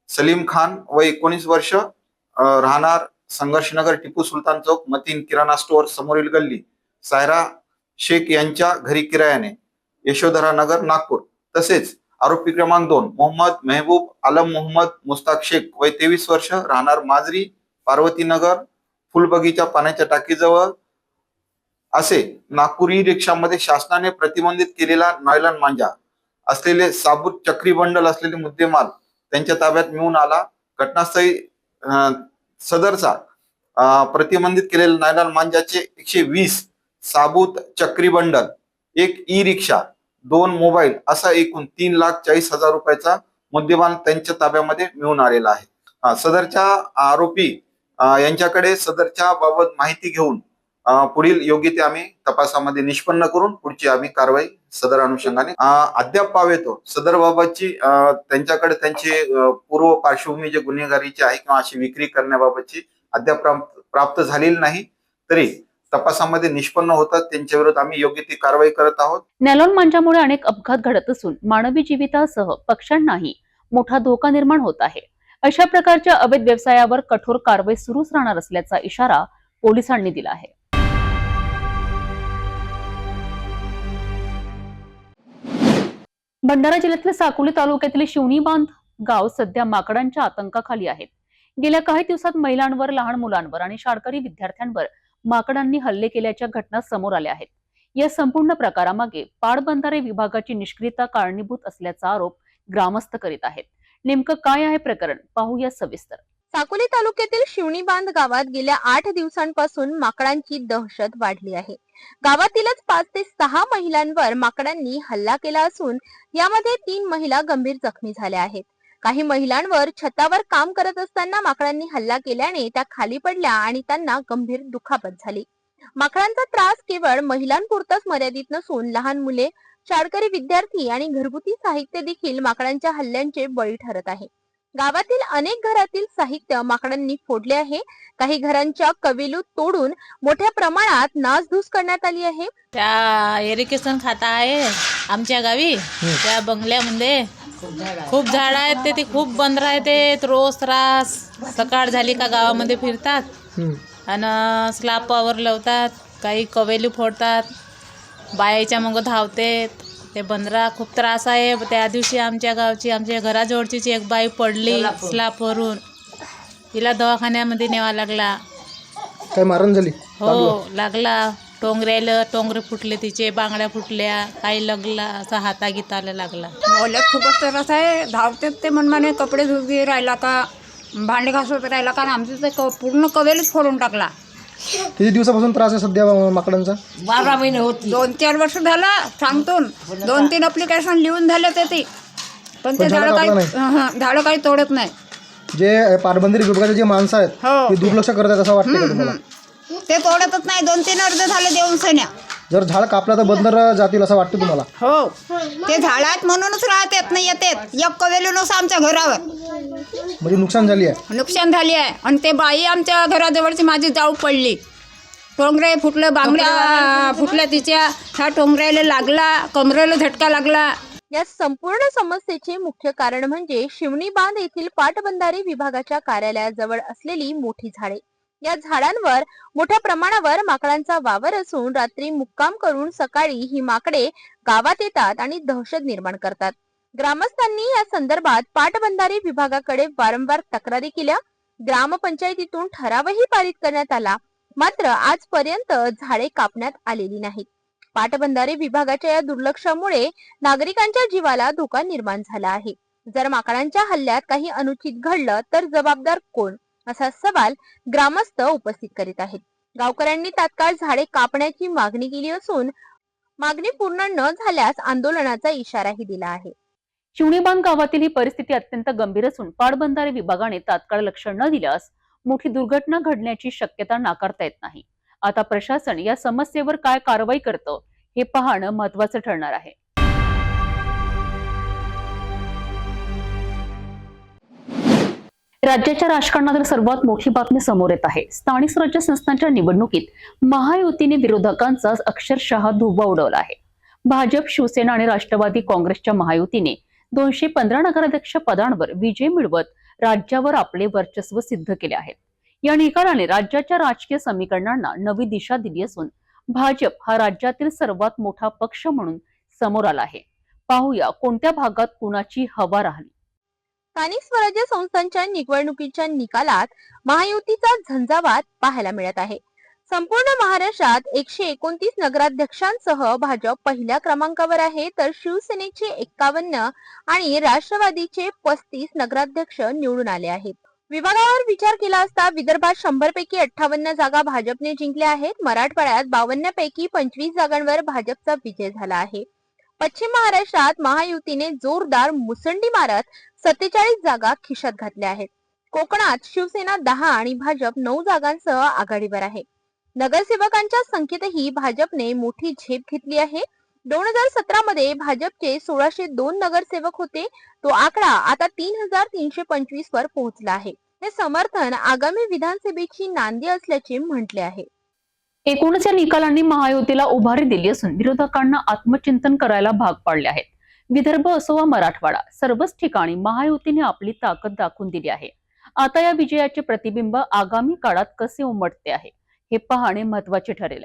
सलीम खान वय 19 वर्ष राहणार संघर्षनगर टिपू सुलतान चौक मतीन किराणा स्टोअर समोरील गल्ली सायरा शेख यांच्या घरी किरायाने यशोधरा नगर नागपूर. तसेच आरोपी क्रमांक 2 मोहम्मद मेहबूब आलम मोहम्मद मुस्ताक शेख वय 23 वर्ष राहणार माजरी पार्वती नगर फुलबगीचा पाण्याच्या टाकीजवळ असे नागपूर ई रिक्षामध्ये शासनाने प्रतिबंधित केलेला नायलॉन मांजा असलेले साबूत चक्री बंडल असलेले मुद्देमाल त्यांच्या ताब्यात मिळून आला. घटनास्थळी सदरचा प्रतिबंधित केलेल्या नायलॉन मांजाचे 120 साबूत चक्री बंडल, 1 ई रिक्षा, 2 मोबाईल असा एकूण 3,40,000 रुपयाचा मुद्देमाल त्यांच्या ताब्यामध्ये मिळून आलेला आहे. सदरच्या आरोपी यांच्याकडे सदरच्या बाबत माहिती घेऊन पुढील योग्य ते आम्ही तपासामध्ये निष्पन्न करून पुढची आम्ही कारवाई सदर अनुषंगाने अद्याप पावेतो. सदर बाबतची त्यांच्याकडे त्यांचे पूर्व पार्श्वभूमी जे गुन्हेगारीची आहे किंवा अशी विक्री करण्याबाबतची अद्याप प्राप्त झालेली नाही, तरी तपासामध्ये निष्पन्न होतात त्यांच्या विरोधात आम्ही योग्य ती कारवाई करत आहोत. नायलॉन मांजामुळे अनेक अपघात घडत असून मानवी जीवितासह पक्ष्यांनाही मोठा धोका निर्माण होत आहे. अशा प्रकारच्या अवैध व्यवसायावर कठोर कारवाई सुरूच राहणार असल्याचा इशारा पोलिसांनी दिला आहे. भंडारा जिल्ह्यातील साकोली तालुक्यातील शिवणी बांध गाव सध्या माकडांच्या आतंकाखाली आहेत. गेल्या काही दिवसात महिलांवर, लहान मुलांवर आणि शाळकरी विद्यार्थ्यांवर माकडांनी हल्ले केल्याच्या घटना समोर आल्या आहेत. या संपूर्ण प्रकारामागे पाटबंधारे विभागाची निष्क्रियता कारणीभूत असल्याचा आरोप ग्रामस्थ करीत आहेत. नेमकं काय आहे प्रकरण, पाहूया सविस्तर. साकोली तालुक्यातील शिवणी बांध गावात गेल्या 8 दिवसांपासून माकडांची दहशत वाढली आहे. गावातीलच 5 ते 6 महिलांवर माकडांनी हल्ला केला असून यामध्ये 3 महिला गंभीर जखमी झाल्या आहेत. काही महिलांवर छतावर काम करत असताना माकडांनी हल्ला केल्याने त्या खाली पडल्या आणि त्यांना गंभीर दुखापत झाली. माकडांचा त्रास केवळ महिलांपुरताच मर्यादित नसून लहान मुले, शाळकरी विद्यार्थी आणि घरगुती साहित्य देखील माकडांच्या हल्ल्यांचे बळी ठरत आहे. गावातील अनेक घरातील साहित्य माकडांनी फोडले आहे. काही घरांच्या कवेलू तोडून मोठ्या प्रमाणात नासधूस करण्यात आली आहे. त्या इरिगेशन खाता आहे आमच्या गावी. त्या बंगल्यामध्ये खूप झाड आहेत. ते खूप बंद राहते. रोज त्रास. सकाळ झाली का गावामध्ये फिरतात आणि स्लॅपवर लावतात. काही कवेली फोडतात. बायाच्या मग धावते. ते बंदरा खूप त्रास आहे. त्या दिवशी आमच्या गावची आमच्या घराजवळची एक बाई पडली स्लॅपवरून. तिला दवाखान्यामध्ये न्यावा लागला. काय मारण झाली? हो लागला. टोंगरे फुटले तिचे. बांगड्या फुटल्या. काही लागला असा हातागीताला लागला. मोलक खूपच त्रास आहे. धावते ते मनमाने कपडे धुवी राहिला का भांडे घासत राहिला का आमचं ते पूर्ण कवेलच फोडून टाकला. किती दिवसापासून त्रास आहे सध्या माकडांचा? 12 महिने होती. 2-4 वर्ष झालं सांगतो. 2-3 अप्लिकेशन लिहून झाले ते पण ते झाडं काही तोडत नाही. जे पाटबंधारे विभागाचे जे माणसं आहेत ते दुर्लक्ष करतात असं वाटतं का तुम्हाला? ते तोडतच नाही. 2-3 अर्ज झाले देऊन सण्या. जर झाड कापलं तर बंदर जातील असं वाटतं तुम्हाला? हो ते झाडात म्हणूनच राहतात नाही येतात. एक कवेलू नसं आमच्या घरावर म्हणजे नुकसान झाली आहे. नुकसान झाली आहे. आणि ते बाई आमच्या घराजवळची माझी जाऊ पडली. टोंगरे फुटलं. बांगड्या फुटल्या तिच्या. ह्या टोंगऱ्याला लागला. कमरेला झटका लागला. या संपूर्ण समस्येचे मुख्य कारण म्हणजे शिवणी बांध येथील पाटबंधारे विभागाच्या कार्यालयाजवळ असलेली मोठी झाडे. या झाडांवर मोठ्या प्रमाणावर माकडांचा वावर असून रात्री मुक्काम करून सकाळी ही माकडे गावात येतात आणि दहशत निर्माण करतात. ग्रामस्थांनी या संदर्भात पाटबंधारे विभागाकडे वारंवार तक्रारी केल्या. ग्रामपंचायतीतून ठरावही पारित करण्यात आला. मात्र आजपर्यंत झाडे कापण्यात आलेली नाहीत. पाटबंधारे विभागाच्या या दुर्लक्षामुळे नागरिकांच्या जीवाला धोका निर्माण झाला आहे. जर माकडांच्या हल्ल्यात काही अनुचित घडलं तर जबाबदार कोण, असा सवाल ग्रामस्थ उपस्थित करीत आहेत. गावकऱ्यांनी तात्काळ झाडे कापण्याची मागणी केली असून मागणी पूर्ण न झाल्यास आंदोलनाचा इशाराही दिला आहे. शिवणी बांध गावातील ही परिस्थिती अत्यंत गंभीर असून पाटबंधारे विभागाने तात्काळ लक्ष न दिल्यास मोठी दुर्घटना घडण्याची शक्यता नाकारता येत नाही. आता प्रशासन या समस्येवर काय कारवाई करतं हे पाहणं महत्त्वाचं ठरणार आहे. राज्याच्या राजकारणातील सर्वात मोठी बातमी समोर येत आहे. स्थानिक स्वराज्य संस्थांच्या निवडणुकीत महायुतीने विरोधकांचा अक्षरशः धुव्वा उडवला आहे. भाजप, शिवसेना आणि राष्ट्रवादी काँग्रेसच्या महायुतीने 215 नगराध्यक्ष पदांवर विजय मिळवत राज्यावर आपले वर्चस्व सिद्ध केले आहे. या निकालाने राज्याच्या राजकीय समीकरणांना नवी दिशा दिली असून भाजप हा राज्यातील सर्वात मोठा पक्ष म्हणून समोर आला आहे. पाहूया कोणत्या भागात कुणाची हवा राहिली. स्थानिक स्वराज्य संस्थांच्या निवडणुकीच्या निकालात महायुतीचा झंझावात पाहायला मिळत आहे. संपूर्ण महाराष्ट्रात 129 नगराध्यक्षांसह भाजप पहिल्या क्रमांकावर आहे, तर शिवसेनेचे 51 आणि राष्ट्रवादीचे 35 नगराध्यक्ष निवडून आले आहेत. विभागावर विचार केला असता विदर्भात 100 पैकी 58 जागा भाजपने जिंकल्या आहेत. मराठवाड्यात 52 पैकी 25 जागांवर भाजपचा विजय झाला आहे. पश्चिम महाराष्ट्रात महायुतीने जोरदार मुसंडी मारत 47 जागा खिशात घातल्या आहेत. कोकणात शिवसेना 10 आणि भाजप 9 जागांसह आघाडीवर आहे. नगरसेवकांच्या संख्येतही भाजपने मोठी झेप घेतली आहे. 2017 मध्ये भाजपचे 1602 नगरसेवक होते. तो आकडा आता 3325 वर पोहोचला आहे. हे समर्थन आगामी विधानसभेची नांदी असल्याचे म्हटले आहे. एकूणच या निकालांनी महायुतीला उभारी दिली असून विरोधकांना आत्मचिंतन करायला भाग पाडले आहेत. विदर्भ असो वा मराठवाडा, सर्वच ठिकाणी महायुतीने आपली ताकद दाखवून दिली आहे. आता या विजयाचे प्रतिबिंब आगामी काळात कसे उमटते आहे हे पाहणे महत्त्वाचे ठरेल.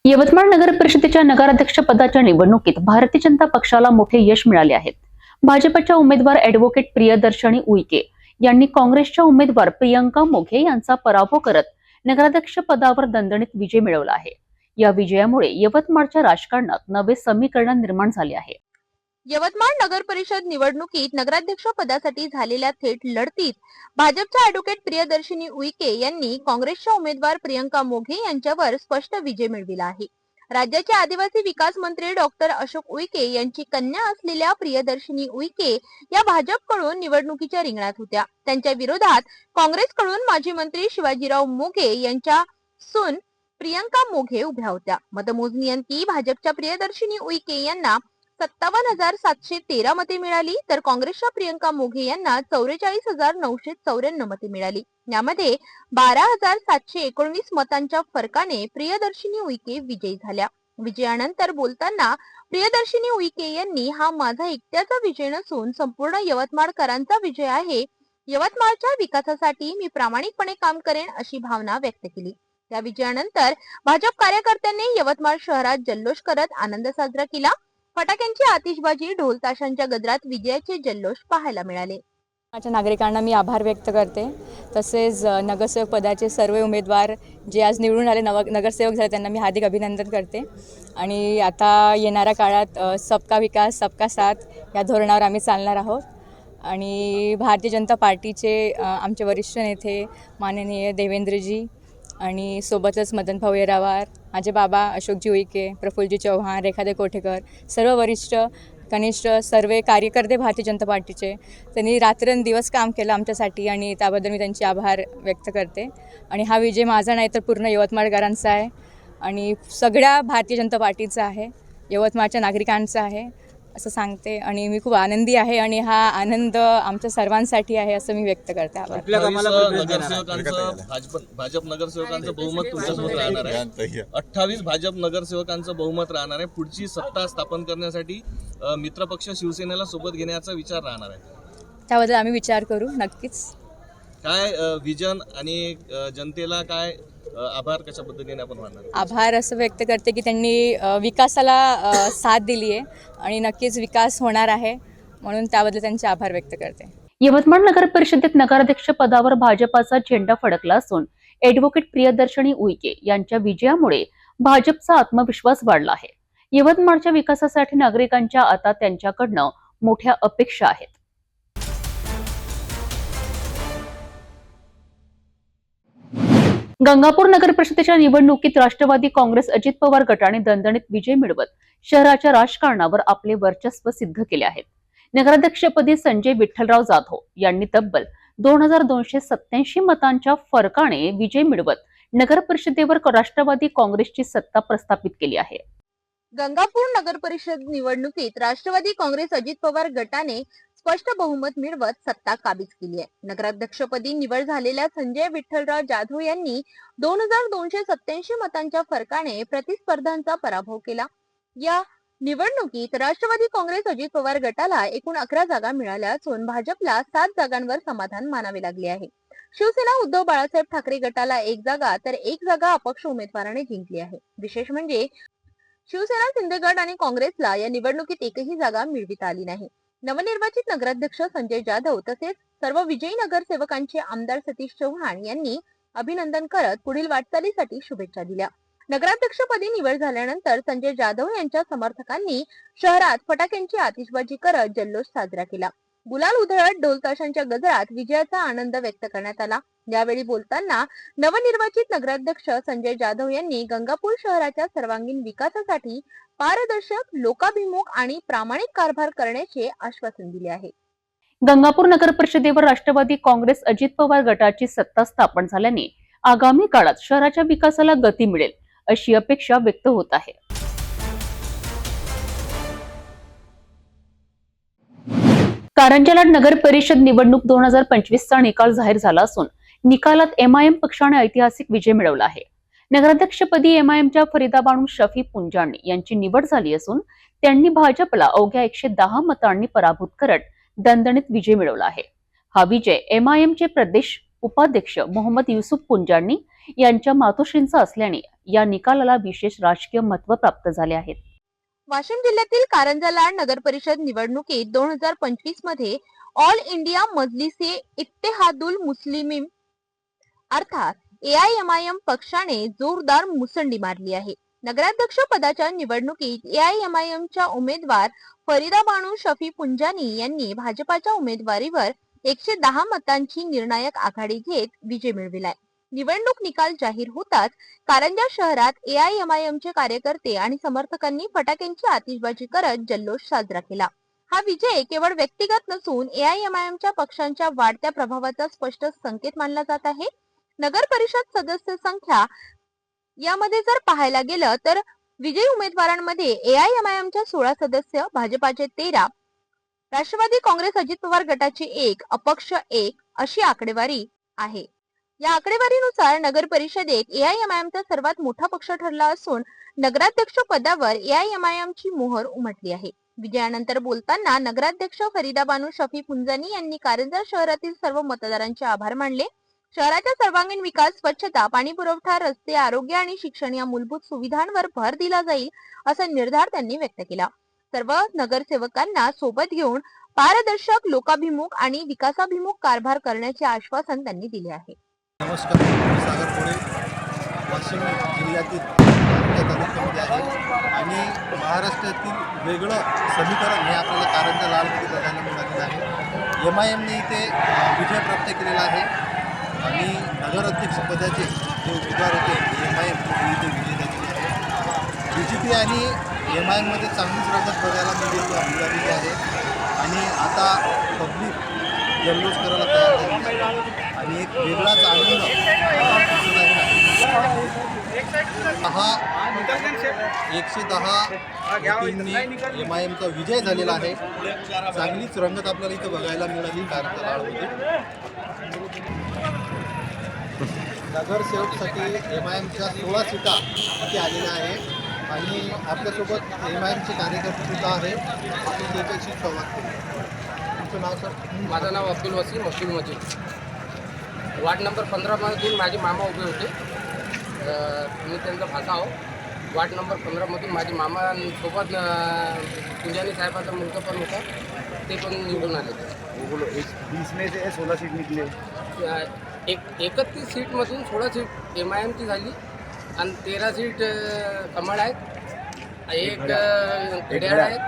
यवतमाळ नगर परिषदेच्या नगराध्यक्ष पदाच्या निवडणुकीत भारतीय जनता पक्षाला मोठे यश मिळाले आहे. भाजपच्या उमेदवार ॲडव्होकेट प्रियदर्शनी उईके यांनी काँग्रेसच्या उमेदवार प्रियंका मोघे यांचा पराभव करत नगराध्यक्ष पदावर दणदणीत विजय मिळवला आहे. या विजयामुळे यवतमाळच्या राजकारणात नवे समीकरण निर्माण झाले आहे. यवतमाळ नगर परिषद निवडणुकीत नगराध्यक्ष पदासाठी झालेल्या थेट लढतीत भाजपच्या ॲडव्होकेट प्रियदर्शनी उईके यांनी काँग्रेसच्या उमेदवार प्रियंका मोघे यांच्यावर स्पष्ट विजय मिळविला आहे. राज्याचे आदिवासी विकास मंत्री डॉक्टर अशोक उईके यांची कन्या असलेल्या प्रियदर्शिनी उईके या भाजपकडून निवडणुकीच्या रिंगणात होत्या. त्यांच्या विरोधात काँग्रेसकडून माजी मंत्री शिवाजीराव मोघे यांच्या सून प्रियंका मोघे उभ्या होत्या. मतमोजणी अंती भाजपच्या प्रियदर्शिनी उईके यांना 57,713 मते मिळाली, तर काँग्रेसच्या प्रियंका मोघे यांना 44,994 मते मिळाली. यामध्ये 12,719 मतांच्या फरकाने प्रियदर्शिनी उईके विजयी झाल्या. विजयानंतर बोलताना प्रियदर्शिनी उईके यांनी हा माझा एकट्याचा विजय नसून संपूर्ण यवतमाळकरांचा विजय आहे. यवतमाळच्या विकासासाठी मी प्रामाणिकपणे काम करेन अशी भावना व्यक्त केली. या विजयानंतर भाजप कार्यकर्त्यांनी यवतमाळ शहरात जल्लोष करत आनंद साजरा केला. फटाक्यांची आतिषबाजी, ढोल ताशांच्या गजरात विजयाचे जल्लोष पाहायला मिळाले. माझ्या नागरिकांना मी आभार व्यक्त करते. तसेच नगरसेवक पदाचे सर्व उमेदवार जे आज निवडून आले नगरसेवक झाले त्यांना मी हार्दिक अभिनंदन करते. आणि आता येणाऱ्या काळात सबका विकास सबका साथ या धोरणावर आम्ही चालणार आहोत. आणि भारतीय जनता पार्टीचे आमचे वरिष्ठ नेते माननीय देवेंद्रजी आणि सोबतच मदन भाऊ येरावार, माझे बाबा अशोकजी उईके, प्रफुल्लजी चव्हाण, रेखाताई कोठेकर, सर्व वरिष्ठ कनिष्ठ सर्व कार्यकर्ते भारतीय जनता पार्टीचे त्यांनी रात्रंदिवस काम केलं आमच्यासाठी आणि त्याबद्दल मी त्यांचे आभार व्यक्त करते. आणि हा विजय माझा नाही तर पूर्ण यवतमाळकरांचा आहे आणि सगळ्या भारतीय जनता पार्टीचा आहे, यवतमाळच्या नागरिकांचा आहे असं सांगते. आणि मी खूप आनंदी आहे आणि हा आनंद आमच्या सर्वांसाठी आहे असं मी व्यक्त करते. भाजप नगरसेवकांचं बहुमत तुमच्यासोबत राहणार आहे. 28 भाजप नगरसेवकांचं बहुमत राहणार आहे. पुढची सत्ता स्थापन करण्यासाठी मित्रपक्ष शिवसेनेला सोबत घेण्याचा विचार राहणार आहे. त्याबद्दल आम्ही विचार करू नक्कीच. काय विजन आणि जनतेला काय आभार कशा पद्धतीने आपण मानणार? आभार असं व्यक्त करते की त्यांनी विकासाला साथ दिली आहे आणि नक्कीच विकास होणार आहे म्हणून त्याबद्दल त्यांचे आभार व्यक्त करते. यवतमाळ नगर परिषदेत नगराध्यक्ष पदावर भाजपाचा झेंडा फडकला असून ॲडव्होकेट प्रियदर्शनी उईके यांच्या विजयामुळे भाजपचा आत्मविश्वास वाढला आहे. यवतमाळच्या विकासासाठी नागरिकांच्या आता त्यांच्याकडनं मोठ्या अपेक्षा आहेत. गंगापूर नगर परिषदेच्या निवडणुकीत राष्ट्रवादी काँग्रेस अजित पवार गटाने दणदणीत विजय मिळवत शहराच्या राजकारणावर आपले वर्चस्व सिद्ध केले आहे. नगराध्यक्षपदी संजय विठ्ठलराव जाधव यांनी तब्बल 2,287 मतांच्या फरकाने विजय मिळवत नगर परिषदेवर राष्ट्रवादी काँग्रेसची सत्ता प्रस्थापित केली आहे. गंगापूर नगर परिषद निवडणुकीत राष्ट्रवादी काँग्रेस अजित पवार गटाने स्पष्ट बहुमत मिळवत सत्ता काबीज केली आहे. नगराध्यक्षपदी निवड झालेल्या संजय विठ्ठलराव जाधव यांनी 2,287 मतांच्या फरकाने प्रतिस्पर्ध्यांचा पराभव केला. या निवडणुकीत राष्ट्रवादी काँग्रेस अजित पवार गटाला एकूण 11 जागा मिळाल्या असून भाजपला 7 जागांवर समाधान मानावे लागले आहे. शिवसेना उद्धव बाळासाहेब ठाकरे गटाला 1 जागा तर 1 जागा अपक्ष उमेदवाराने जिंकली आहे. विशेष म्हणजे शिवसेना शिंदे गट आणि काँग्रेसला या निवडणुकीत एकही जागा मिळविता आली नाही. नवनिर्वाचित नगराध्यक्ष संजय जाधव तसेच सर्व विजयी नगरसेवकांचे आमदार सतीश चव्हाण यांनी अभिनंदन करत पुढील वाटचालीसाठी शुभेच्छा दिल्या. नगराध्यक्षपदी निवड झाल्यानंतर संजय जाधव यांच्या समर्थकांनी शहरात फटाक्यांची आतिषबाजी करत जल्लोष साजरा केला. गुलाल उधळत ढोल ताशांच्या गजरात विजयाचा आनंद व्यक्त करण्यात आला. यावेळी बोलताना नवनिर्वाचित नगराध्यक्ष संजय जाधव यांनी गंगापूर शहराच्या सर्वांगीण विकासासाठी पारदर्शक, लोकाभिमुख आणि प्रामाणिक कारभार करण्याचे आश्वासन दिले आहे. गंगापूर नगर परिषदेवर राष्ट्रवादी काँग्रेस अजित पवार गटाची सत्ता स्थापन झाल्याने आगामी काळात शहराच्या विकासाला गती मिळेल अशी अपेक्षा व्यक्त होत आहे. कारंजा नगर परिषद निवडणूक 2025चा निकाल जाहीर झाला असून निकालात MIM पक्षाने ऐतिहासिक विजय मिळवला आहे. नगराध्यक्षपदी MIMच्या फरीदा बानू शफी पुंजाणी यांची निवड झाली असून त्यांनी भाजपला अवघ्या 110 मतांनी पराभूत करत दणदणीत विजय मिळवला आहे. हा विजय MIMचे प्रदेश उपाध्यक्ष मोहम्मद युसुफ पुंजाणी यांच्या मातोश्रींचा असल्याने या निकालाला विशेष राजकीय महत्त्व प्राप्त झाले आहे. वाशिम जिल्ह्यातील कारंजा नगर परिषद निवडणुकीत 2025 मध्ये ऑल इंडिया मजलिसे इत्तेहादुल मुस्लिमीन अर्थात AIMIM पक्षाने जोरदार मुसंडी मारली आहे. नगराध्यक्ष पदाच्या निवडणुकीत AIMIMच्या उमेदवार फरीदा बानू शफी पुंजानी यांनी भाजपाच्या उमेदवारीवर 110 मतांची निर्णायक आघाडी घेत विजय मिळविलाय. निवडणूक निकाल जाहीर होताच कारंजा शहरात AIMIMचे कार्यकर्ते आणि समर्थकांनी फटाक्यांची आतिषबाजी करत जल्लोष साजरा केला. हा विजय केवळ व्यक्तिगत नसून AIMIMच्या पक्षांच्या वाढत्या प्रभावाचा स्पष्ट संकेत मानला जात आहे. नगर परिषद सदस्य संख्या यामध्ये जर पाहायला गेलं तर विजयी उमेदवारांमध्ये AIMIMच्या 16 सदस्य, भाजपाचे 13, राष्ट्रवादी काँग्रेस अजित पवार गटाची 1, अपक्ष 1 अशी आकडेवारी आहे. या आकडेवारीनुसार नगर परिषदेत AIMIMचा सर्वात मोठा पक्ष ठरला असून नगराध्यक्ष पदावर AIMIMची मोहर उमटली आहे. विजयानंतर बोलताना नगराध्यक्ष फरीदा बानू शफी पुंजानी यांनी कारंजा शहरातील सर्व मतदारांचे आभार मानले. शहराचा सर्वांगीण विकास, स्वच्छता, पाणी पुरवठा, रस्ते, आरोग्य आणि शिक्षण या मूलभूत सुविधांवर भर दिला जाईल असा निर्धार त्यांनी व्यक्त केला. सर्व नगरसेवकांना सोबत घेऊन पारदर्शक, लोकाभिमुख आणि विकासाभिमुख कारभार करण्याचे आश्वासन त्यांनी दिले आहे. नमस्कार, मी सागर कोळे, वाशिम जिल्ह्यातील तालुक्यामध्ये आहे आणि महाराष्ट्रातील वेगळं समीकरण हे आपल्याला कारंजा लालमध्ये बघायला मिळालेलं आहे. MIMने इथे विजय प्राप्त केलेला आहे आणि नगराध्यक्षपदाचे जे उमेदवार होते MIM इथे विजय झालेले आहे. BJP आणि MIMमध्ये चांगलीच रंगत बघायला मिळालेली आहे आणि आता पब्लिक जल्लोष करायला तयार झालेली आहे आणि एक वेगळाच आनंद दिसून आलेला आहे. 110 MIMचा विजय झालेला आहे. चांगलीच रंगत आपल्याला इथं बघायला मिळाली कारंजा लाडमध्ये. नगरसेवकसाठी MIMच्या 16 सीटा इथे आलेल्या आहे आणि आपल्यासोबत MIMचे कार्यकर्ते सुद्धा आहे. आपण त्याच्याशी संवाद करू. तुमचं नाव सर? माझं नाव अब्दुल वसीम मजीद. वार्ड नंबर 15 मधून माझे मामा उभे होते. मी त्यांचा भाचा आहो. वार्ड नंबर 15 मधून माझे मामासोबत पुंजानी साहेबांचा मुलगा पण होता, ते पण निवडून आले. 20 में से 16 सीट निघले. 31 सीटमधून 16 सीट MIMची झाली आणि 13 सीट कमळ आहेत, एक घड्याळ आहेत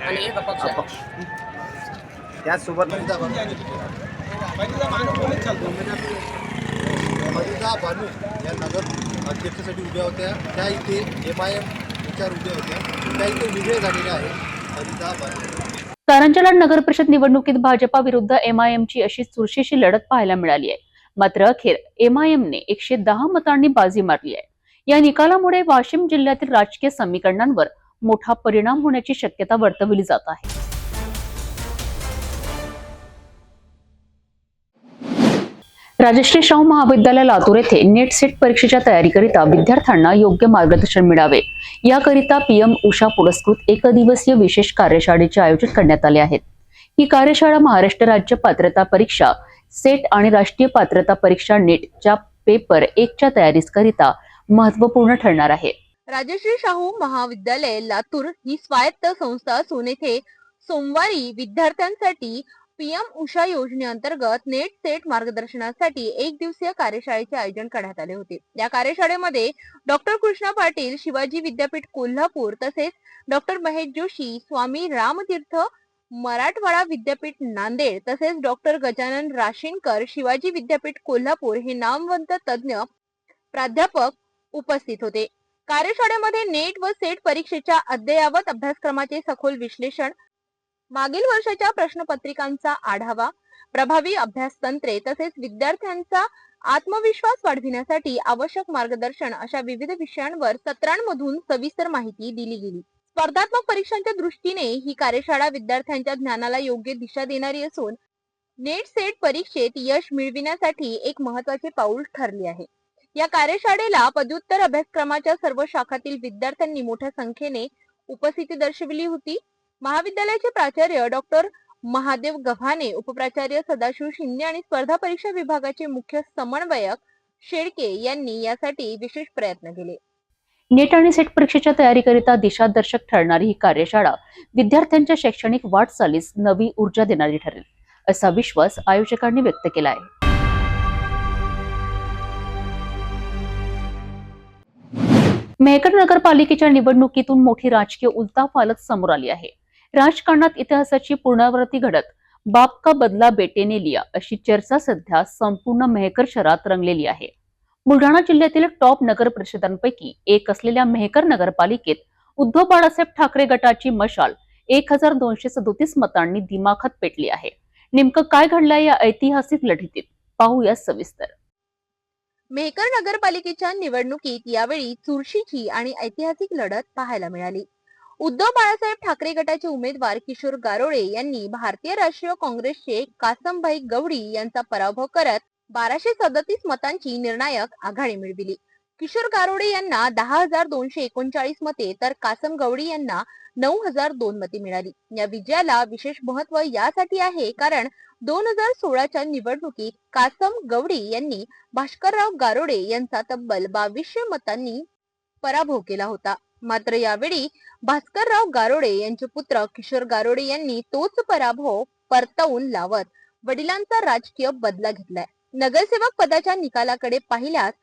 आणि एक अपक्ष आहे. त्याचसोबत फरीदा बानू या नगर अध्यक्षासाठी उभ्या होत्या. त्या इथे MIM विचार उभ्या होत्या. त्या इथे विजय झालेला आहे. फरीदा बानू. कारंजा नगर परिषद निवडणुकीत भाजपा विरुद्ध MIMची अशी चुरशीची लढत पाहायला मिळाली आहे. मात्र अखेर MIMने 110 मतांनी बाजी मारली आहे. या निकालामुळे वाशिम जिल्ह्यातील राजकीय समीकरणांवर मोठा परिणाम होण्याची शक्यता वर्तवली जात आहे. राजश्री शाहू महाविद्यालय लातूर येथे नेट सेट परीक्षेच्या तयारीकरिता विद्यार्थ्यांना योग्य मार्गदर्शन मिळावे याकरिता PM उषा पुरस्कृत एकदिवसीय विशेष कार्यशाळेचे आयोजन करण्यात आले आहेत. ही कार्यशाळा महाराष्ट्र राज्य पात्रता परीक्षा सेट आणि राष्ट्रीय पात्रता परीक्षा नेटच्या पेपर 1च्या तयारीकरिता महत्त्वपूर्ण ठरणार आहे. राजश्री शाहू महाविद्यालय लातूर ही स्वायत्त संस्था असून येथे सोमवारी विद्यार्थ्यांसाठी PM उषा योजनेअंतर्गत नेट सेट मार्गदर्शनासाठी 1 दिवसीय कार्यशाळेचे आयोजन करण्यात आले होते. या कार्यशाळेमध्ये डॉक्टर कृष्णा पाटील शिवाजी विद्यापीठ कोल्हापूर तसेच डॉक्टर महेश जोशी स्वामी रामतीर्थ मराठवाडा विद्यापीठ नांदेड तसेच डॉक्टर गजानन राशीनकर शिवाजी विद्यापीठ कोल्हापूर हे नामवंत तज्ज्ञ प्राध्यापक उपस्थित होते. कार्यशाळेमध्ये नेट व सेट परीक्षेच्या अद्ययावत अभ्यासक्रमाचे सखोल विश्लेषण, मागील वर्षाच्या प्रश्नपत्रिकांचा आढावा, प्रभावी अभ्यास तंत्रे तसेच विद्यार्थ्यांचा आत्मविश्वास वाढविण्यासाठी आवश्यक मार्गदर्शन अशा विविध विषयांवर सत्रांमधून सविस्तर माहिती दिली गेली. स्पर्धात्मक परीक्षांच्या दृष्टीने ही कार्यशाळा विद्यार्थ्यांच्या ज्ञानाला योग्य दिशा देणारी असून नेट सेट परीक्षेत यश मिळविण्यासाठी एक महत्त्वाचे पाऊल ठरले आहे. या कार्यशाळेला पदव्युत्तर अभ्यासक्रमाच्या सर्व शाखातील विद्यार्थ्यांनी मोठ्या संख्येने उपस्थिती दर्शविली होती. महाविद्यालयाचे प्राचार्य डॉक्टर महादेव गव्हाणे, उपप्राचार्य सदाशिव शिंदे आणि स्पर्धा परीक्षा विभागाचे मुख्य समन्वयक शेळके यांनी यासाठी विशेष प्रयत्न केले. नेट आणि सेट परीक्षेच्या तयारीकरिता दिशादर्शक ठरणारी ही कार्यशाळा विद्यार्थ्यांच्या शैक्षणिक वाटचालीस नवी ऊर्जा देणारी ठरेल असा विश्वास आयोजकांनी व्यक्त केला आहे. मेहकर नगरपालिकेच्या निवडणुकीतून मोठी राजकीय उलथापालथ समोर आली आहे. राजकारणात इतिहासाची पुनरावृत्ती घडत बाप का बदला बेटे ने लिया अशी चर्चा सध्या संपूर्ण मेहकर शहरात रंगलेली आहे. बुलढाणा जिल्ह्यातील टॉप नगर परिषदांपैकी एक असलेल्या मेहकर नगरपालिकेत उद्धव बाळासाहेब ठाकरे गटाची मशाल 1237 मतांनी दिमाखात पेटली आहे. नेमकं काय घडलंय या ऐतिहासिक लढतीत पाहूया सविस्तर. मेहकर नगरपालिकेच्या निवडणुकीत यावेळी चुरशीची आणि ऐतिहासिक लढत पाहायला मिळाली. उद्धव बाळासाहेब ठाकरे गटाचे उमेदवार किशोर गारोळे यांनी भारतीय राष्ट्रीय काँग्रेसचे कासमभाई गवडी यांचा पराभव करत 1237 मतांची निर्णायक आघाडी मिळविली. किशोर गारोळे यांना 10,239 मते तर कासम गवडी यांना 9,002 मते मिळाली. या विजयाला विशेष महत्व यासाठी आहे कारण 2016च्या निवडणुकीत कासम गवडी यांनी भास्करराव गारोळे यांचा तब्बल 2200 मतांनी पराभव केला होता. मात्र यावेळी भास्करराव गारोळे यांचे पुत्र किशोर गारोळे यांनी तोच पराभव परतवून लावत वडिलांचा राजकीय बदला घेतलाय. नगरसेवक पदाच्या निकालाकडे पाहिल्यास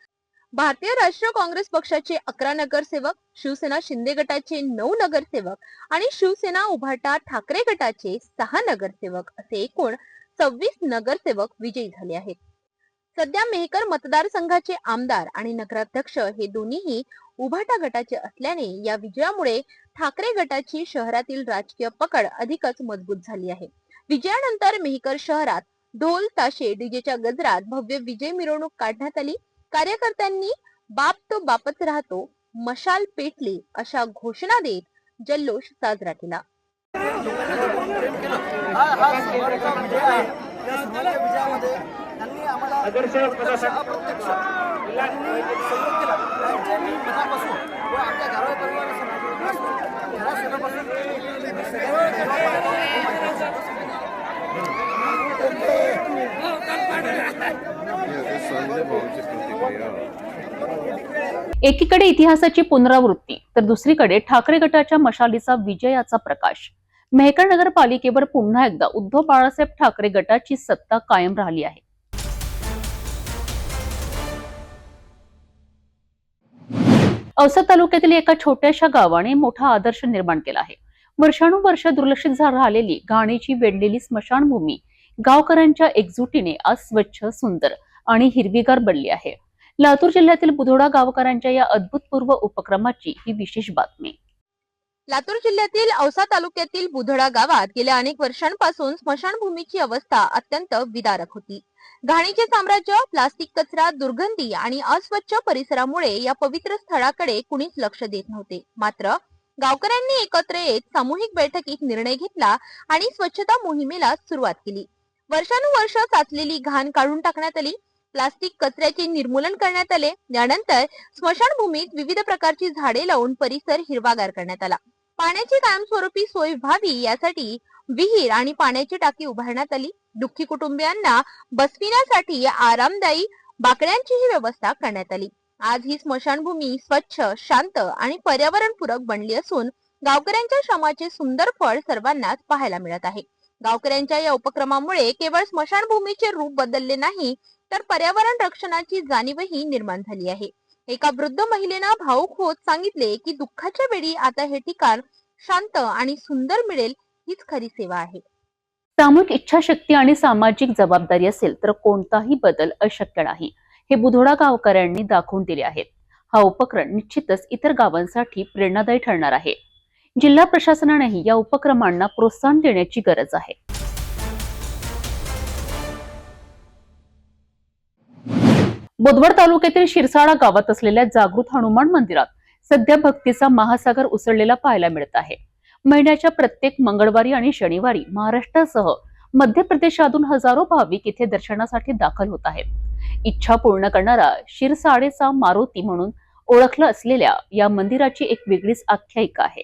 भारतीय राष्ट्रीय काँग्रेस पक्षाचे 11 नगरसेवक, शिवसेना शिंदे गटाचे 9 नगरसेवक आणि शिवसेना उभाटा ठाकरे गटाचे 6 नगरसेवक असे एकूण 26 नगरसेवक विजयी झाले आहेत. सध्या मेहकर मतदारसंघाचे आमदार आणि नगराध्यक्ष हे दोन्हीही उभाटा गटाचे असल्याने या विजयामुळे ठाकरे गटाची शहरातील राजकीय पकड अधिकच मजबूत झाली आहे. विजयानंतर मेहकर शहरात ढोल ताशे डीजेच्या गजरात भव्य विजय मिरवणूक काढण्यात आली. कार्यकर्त्यांनी बाप तो बापच राहतो, मशाल पेटली अशा घोषणा देत जल्लोष साजरा केला. एकीकडे इतिहासाची पुनरावृत्ती तर दुसरीकडे ठाकरे गटाच्या मशालीचा विजयाचा प्रकाश. मेहकर नगरपालिकेवर पुन्हा एकदा उद्धव बाळासाहेब ठाकरे गटाची सत्ता कायम राहिली आहे. औसा तालुक्यातील एका छोट्याशा गावाने मोठा आदर्श निर्माण केला आहे. वर्षानुवर्ष दुर्लक्षित राहिलेली घाणीची वेढलेली स्मशानभूमी गावकऱ्यांच्या एकजुटीने आज स्वच्छ, सुंदर आणि हिरवीगार बनली आहे. लातूर जिल्ह्यातील बुधोडा गावकऱ्यांच्या या अभूतपूर्व उपक्रमाची ही विशेष बातमी. लातूर जिल्ह्यातील औसा तालुक्यातील बुधोडा गावात गेल्या अनेक वर्षांपासून स्मशानभूमीची अवस्था अत्यंत विदारक होती. घाणीचे साम्राज्य, प्लास्टिक कचरा, दुर्गंधी आणि अस्वच्छ परिसरामुळे या पवित्र स्थळाकडे कुणीच लक्ष देत नव्हते. मात्र गावकऱ्यांनी एकत्र येत सामूहिक बैठकीत निर्णय घेतला आणि स्वच्छता मोहिमेला सुरुवात केली. वर्षानुवर्ष साचलेली घाण काढून टाकण्यात आली. प्लास्टिक कचऱ्याचे निर्मूलन करण्यात आले. यानंतर स्मशानभूमीत विविध प्रकारची झाडे लावून परिसर हिरवागार करण्यात आला. पाण्याची कायमस्वरूपी सोय व्हावी यासाठी विहीर आणि पाण्याची टाकी उभारण्यात आली. दुःखी कुटुंबियांना बसविण्यासाठी आरामदायी बाकड्यांचीही व्यवस्था करण्यात आली. आज ही स्मशानभूमी स्वच्छ, शांत आणि पर्यावरणपूरक बनली असून गावकऱ्यांच्या श्रमाचे सुंदर फळ सर्वांनाच पाहायला मिळत आहे. गावकऱ्यांच्या या उपक्रमामुळे केवळ स्मशानभूमीचे रूप बदलले नाही तर पर्यावरण रक्षणाची जाणीवही निर्माण झाली आहे. एका वृद्ध महिलेनं भावुक होत सांगितले की दुःखाच्या वेळी आता हे ठिकाण शांत आणि सुंदर मिळेल हीच खरी सेवा आहे. सामूहिक इच्छाशक्ती आणि सामाजिक जबाबदारी असेल तर कोणताही बदल अशक्य नाही, हे बुधोडा गावकऱ्यांनी दाखवून दिले आहेत. हा उपक्रम निश्चितच इतर गावांसाठी प्रेरणादायी ठरणार आहे. जिल्हा प्रशासनानेही या उपक्रमांना प्रोत्साहन देण्याची गरज आहे. बोदवड तालुक्यातील शिरसाळा गावात असलेल्या जागृत हनुमान मंदिरात सध्या भक्तीचा महासागर उसळलेला पाहायला मिळत आहे. महिन्याच्या प्रत्येक मंगळवारी आणि शनिवारी महाराष्ट्रासह मध्य प्रदेशातून हजारो भाविक इथे दर्शनासाठी दाखल होत आहेत. इच्छा पूर्ण करणारा शिरसाळेचा मारुती म्हणून ओळखलं असलेल्या या मंदिराची एक वेगळीच आख्यायिका आहे.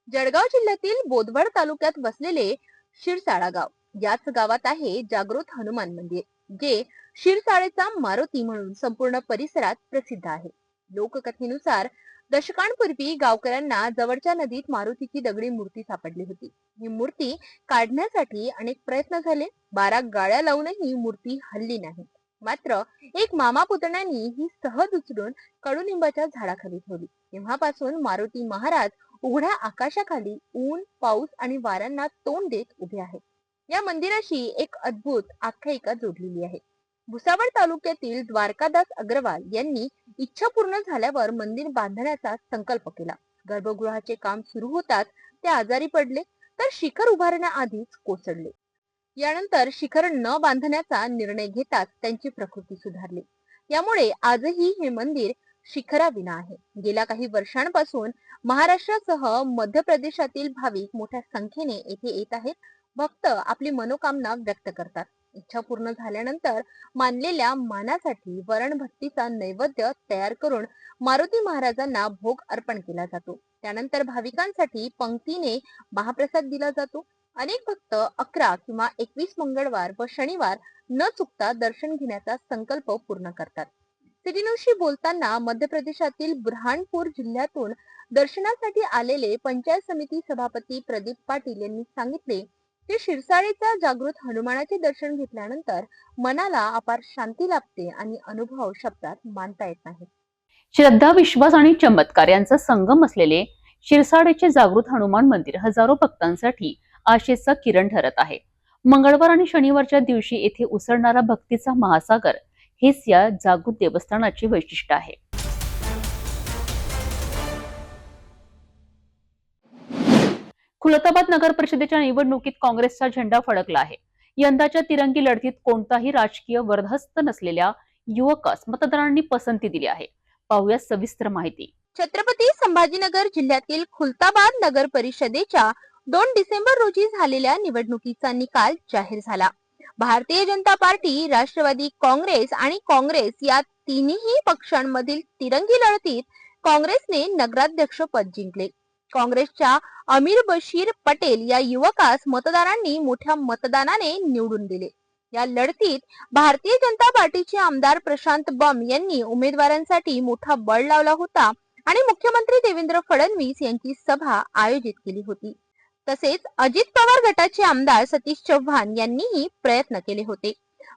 जळगाव जिल्ह्यातील बोदवड तालुक्यात वसलेले शिरसाळा गाव, याच गावात आहे जागृत हनुमान मंदिर, जे शिरसाळेचा मारुती म्हणून संपूर्ण परिसरात प्रसिद्ध आहे. लोककथेनुसार दशकांपूर्वी गावकऱ्यांना जवळच्या नदीत मारुतीची दगडी मूर्ती सापडली होती. ही मूर्ती काढण्यासाठी अनेक प्रयत्न झाले. 12 गाड्या लावूनही मूर्ती हलली नाही. मात्र एक मामा पुतण्यानी ही सहज उचलून कडुनिंबाच्या झाडाखाली ठेवली. तेव्हापासून मारुती महाराज उघड्या आकाशाखाली ऊन, पाऊस आणि वाऱ्यांना तोंड देत उभे आहेत. या मंदिराशी एक अद्भुत आख्यायिका जोडलेली आहे. भुसावळ तालुक्यातील द्वारकादास अग्रवाल यांनी इच्छा पूर्ण झाल्यावर मंदिर बांधण्याचा संकल्प केला. गर्भगृहाचे काम सुरू होताच ते आजारी पडले तर शिखर उभारण्याआधीच कोसळले. यानंतर शिखर न बांधण्याचा निर्णय घेताच त्यांची प्रकृती सुधारली. यामुळे आजही हे मंदिर शिखराविना आहे. गेल्या काही वर्षांपासून महाराष्ट्रासह मध्य प्रदेशातील भाविक मोठ्या संख्येने येथे येत आहेत. भक्त आपली मनोकामना व्यक्त करतात. इच्छा पूर्ण झाल्यानंतर मानलेल्या मानासाठी वरण भट्टीचा नैवेद्य तयार करून मारुती महाराजांना भोग अर्पण केला जातो. त्यानंतर भाविकांसाठी पंक्तीने महाप्रसाद दिला जातो. अनेक भक्त 11 किंवा 21 मंगळवार व शनिवार न चुकता दर्शन घेण्याचा संकल्प पूर्ण करतात. सिटी न्यूजशी बोलताना मध्य प्रदेशातील बुरहानपूर जिल्ह्यातून दर्शनासाठी आलेले पंचायत समिती सभापती प्रदीप पाटील यांनी सांगितले की शिरसाळेच्या जागृत हनुमानाचे दर्शन घेतल्यानंतर मनाला अपार शांती लाभते आणि अनुभव शब्दात मानता येत नाही. श्रद्धा, विश्वास आणि चमत्कार यांचा संगम असलेले शिरसाडेचे जागृत हनुमान मंदिर हजारो भक्तांसाठी आशेचा किरण ठरत आहे. मंगळवार आणि शनिवारच्या दिवशी येथे उसळणारा भक्तीचा महासागर हेच या जागृत देवस्थानाचे वैशिष्ट्य आहे. खुलताबाद नगर परिषदेच्या निवडणुकीत काँग्रेसचा झेंडा फडकला आहे. यंदाच्या तिरंगी लढतीत कोणताही राजकीय वर्धस्त नसलेल्या युवकास मतदारांनी पसंती दिली आहे. पाहूया सविस्तर माहिती. छत्रपती संभाजीनगर जिल्ह्यातील खुलताबाद नगर परिषदेच्या 2 डिसेंबर रोजी झालेल्या निवडणुकीचा निकाल जाहीर झाला. भारतीय जनता पार्टी, राष्ट्रवादी काँग्रेस आणि काँग्रेस या तिन्ही पक्षांमधील तिरंगी लढतीत काँग्रेसने नगराध्यक्ष पद जिंकले. काँग्रेसच्या अमीर बशीर पटेल या युवकास मतदारांनी मोठ्या मतदानाने निवडून दिले. या लढतीत भारतीय जनता पार्टीचे आमदार प्रशांत बम यांनी उमेदवारांसाठी मोठा बळ लावला होता आणि मुख्यमंत्री देवेंद्र फडणवीस यांची सभा आयोजित केली होती. तसेच अजित पवार गटाचे आमदार सतीश चव्हाण यांनीही प्रयत्न केले होते.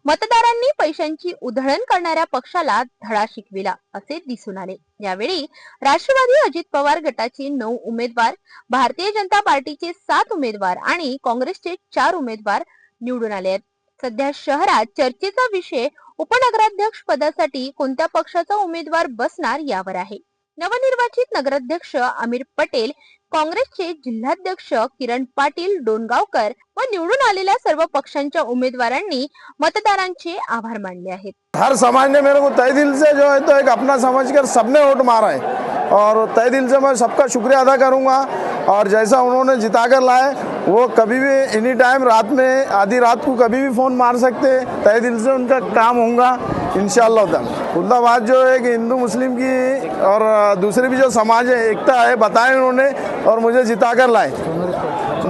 मतदारांनी पैशांची उधळण करणाऱ्या पक्षाला धडा शिकविला असे दिसून आले. यावेळी राष्ट्रवादी अजित पवार गटाचे 9 उमेदवार, भारतीय जनता पार्टीचे 7 उमेदवार आणि काँग्रेसचे 4 उमेदवार निवडून आले आहेत. सध्या शहरात चर्चेचा विषय उपनगराध्यक्ष पदासाठी कोणत्या पक्षाचा उमेदवार बसणार यावर आहे. नवनिर्वाचित नगराध्यक्ष अमीर पटेल, काँग्रेसचे जिल्हाध्यक्ष किरण पाटील डोणगावकर व निवडून आलेल्या सर्व पक्षांच्या उमेदवारांनी मतदारांचे आभार मानले आहेत. हर समाज ने मेरे को तय दिल से जो है तो एक अपना समझकर सबने वोट मारा है और तय दिल से मैं सबका शुक्रिया अदा करूंगा. और जैसा उन्होंने जिता कर लाए वो कभी भी एनी टाइम रात में आधी रात को कभी भी फोन मार सकते. तय दिल से उनका काम होगा इंशाअल्लाह. खुलताबाद जो है कि हिंदू मुस्लिम की और दूसरी भी जो समाज है एकता है बताए उन्होंने और मुझे जिता कर लाए.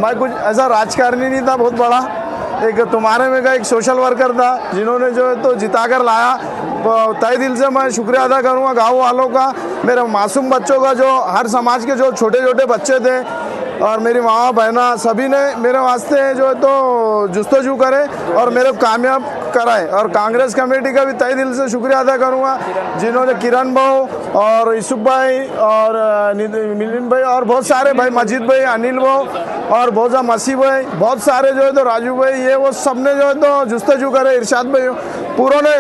मैं कुछ ऐसा राजकारणी नहीं था बहुत बड़ा, एक तुम्हारे में का एक सोशल वर्कर था जिन्होंने जो है तो जिता कर लाया. तय दिल से मैं शुक्रिया अदा करूंगा गाँव वालों का, मेरे मासूम बच्चों का, जो हर समाज के जो छोटे छोटे बच्चे थे और मेरी माँ बहना सभी ने मेरे वास्ते जो है तो जुस्तजू करे और मेरे कामयाब कराए. और कांग्रेस कमेटी का भी तय दिल से शुक्रिया अदा करूंगा जिन्होंने किरण भाऊ और यूसुफ भाई और मिलिंद भाई और बहुत सारे भाई, मजीद भाई, अनिल भाऊ और बहुत मसीह भाई, बहुत सारे जो है तो राजू भाई, ये वो सब ने जो है तो जुस्तजू करे. इरशाद भाई, पूरों ने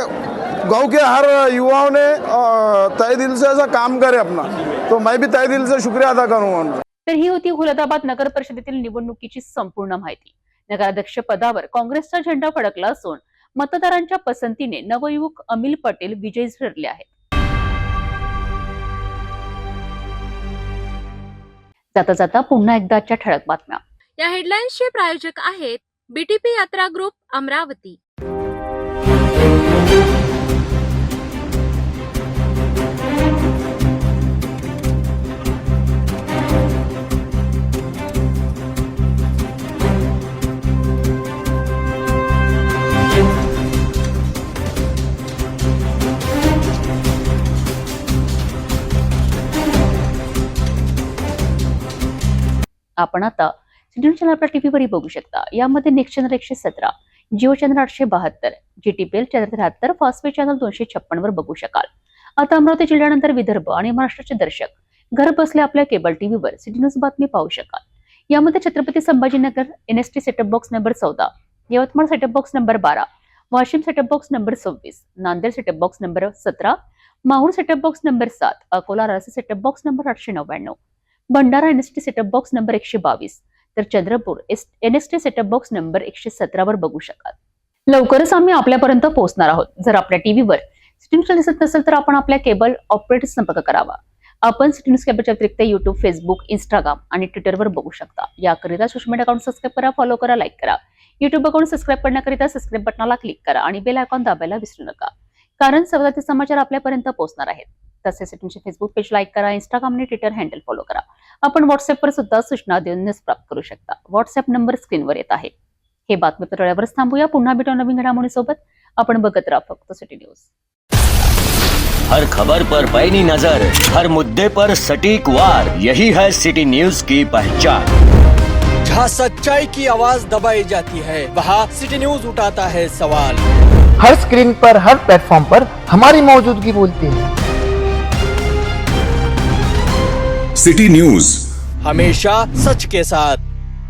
गाँव के हर युवाओं ने तय दिल से ऐसा काम करे अपना, तो मैं भी तय दिल से शुक्रिया अदा करूंगा उनका. तर ही होती खुलताबाद नगर परिषदेतील निवडणुकीची संपूर्ण माहिती. नगराध्यक्ष पदावर काँग्रेसचा झेंडा फडकला असून मतदारांच्या पसंतीने नवयुवक अमीर पटेल विजयी ठरले आहेत. जाता जाता पुन्हा एकदाच्या ठळक बातम्या. या हेडलाईन्सचे प्रायोजक आहेत बीटीपी यात्रा ग्रुप अमरावती. आपण आता सिटी चॅनल आपल्या टीव्हीवरही बघू शकता. यामध्ये next channel 117, Jio channel 872, GTPL channel 73, Fastway channel 256 वर बघू शकाल. आता अमरावती जिल्ह्यानंतर विदर्भ आणि महाराष्ट्राचे दर्शक घर बसल्या आपल्या केबल टीव्हीवर सिटी न्यूज बातमी पाहू शकाल. यामध्ये Chhatrapati Sambhajinagar NST setup box number 14, Yavatmal setup box number 12, Washim setup box number 26, Nanded setup box number 17, Mahur setup box number 7, Akola रासे setup box number 899, Bhandara NST setup box number 122, तर Chandrapur NST setup box number 117 वर बघू शकाल. लवकरच आम्ही आपल्यापर्यंत पोहोचणार आहोत. जर आपल्या टीव्हीवर सिटी न्यूज दिसत नसेल तर आपण आपल्या केबल ऑपरेटर संपर्क करावा. आपण सिटी न्यूज केबलच्या व्यतिरिक्त युट्यूब, फेसबुक, इंस्टाग्राम आणि ट्विटरवर बघू शकता. याकरिता सोशल मीडिया अकाउंट सबस्क्राईब करा, फॉलो करा, लाईक करा. युट्यूब अकाउंट सबस्क्राईब करण्याकरिता सबस्क्राईब बटनाला क्लिक करा आणि बेल आयकॉन दाबायला विसरू नका, कारण सर्वाधिक समाचार आपल्यापर्यंत पोहोचणार आहेत. तसेच सिटी न्यूजचे फेसबुक पेज लाईक करा, इंस्टाग्राम आणि ट्विटर हँडल फॉलो करा. आपण व्हॉट्सअपवर सुद्धा सूचना देऊन न्यूज प्राप्त करू शकता. व्हॉट्सअप नंबर स्क्रीनवर येत आहे. हे बातमीपत्र एवढ्यावरच थांबूया. पुन्हा भेटू नवीन घडामोडीसोबत. आपण बघत राहा फक्त सिटी न्यूज. हर खबर पर पैनी नजर, हर मुद्दे पर सटीक वार, यही है सिटी न्यूज की पहचान. जहाँ सच्चाई की आवाज दबाई जाती है, वहाँ सिटी न्यूज उठाता है सवाल. हर स्क्रीन पर, हर प्लेटफॉर्म पर हमारी मौजूदगी बोलती है. सिटी न्यूज हमेशा सच के साथ.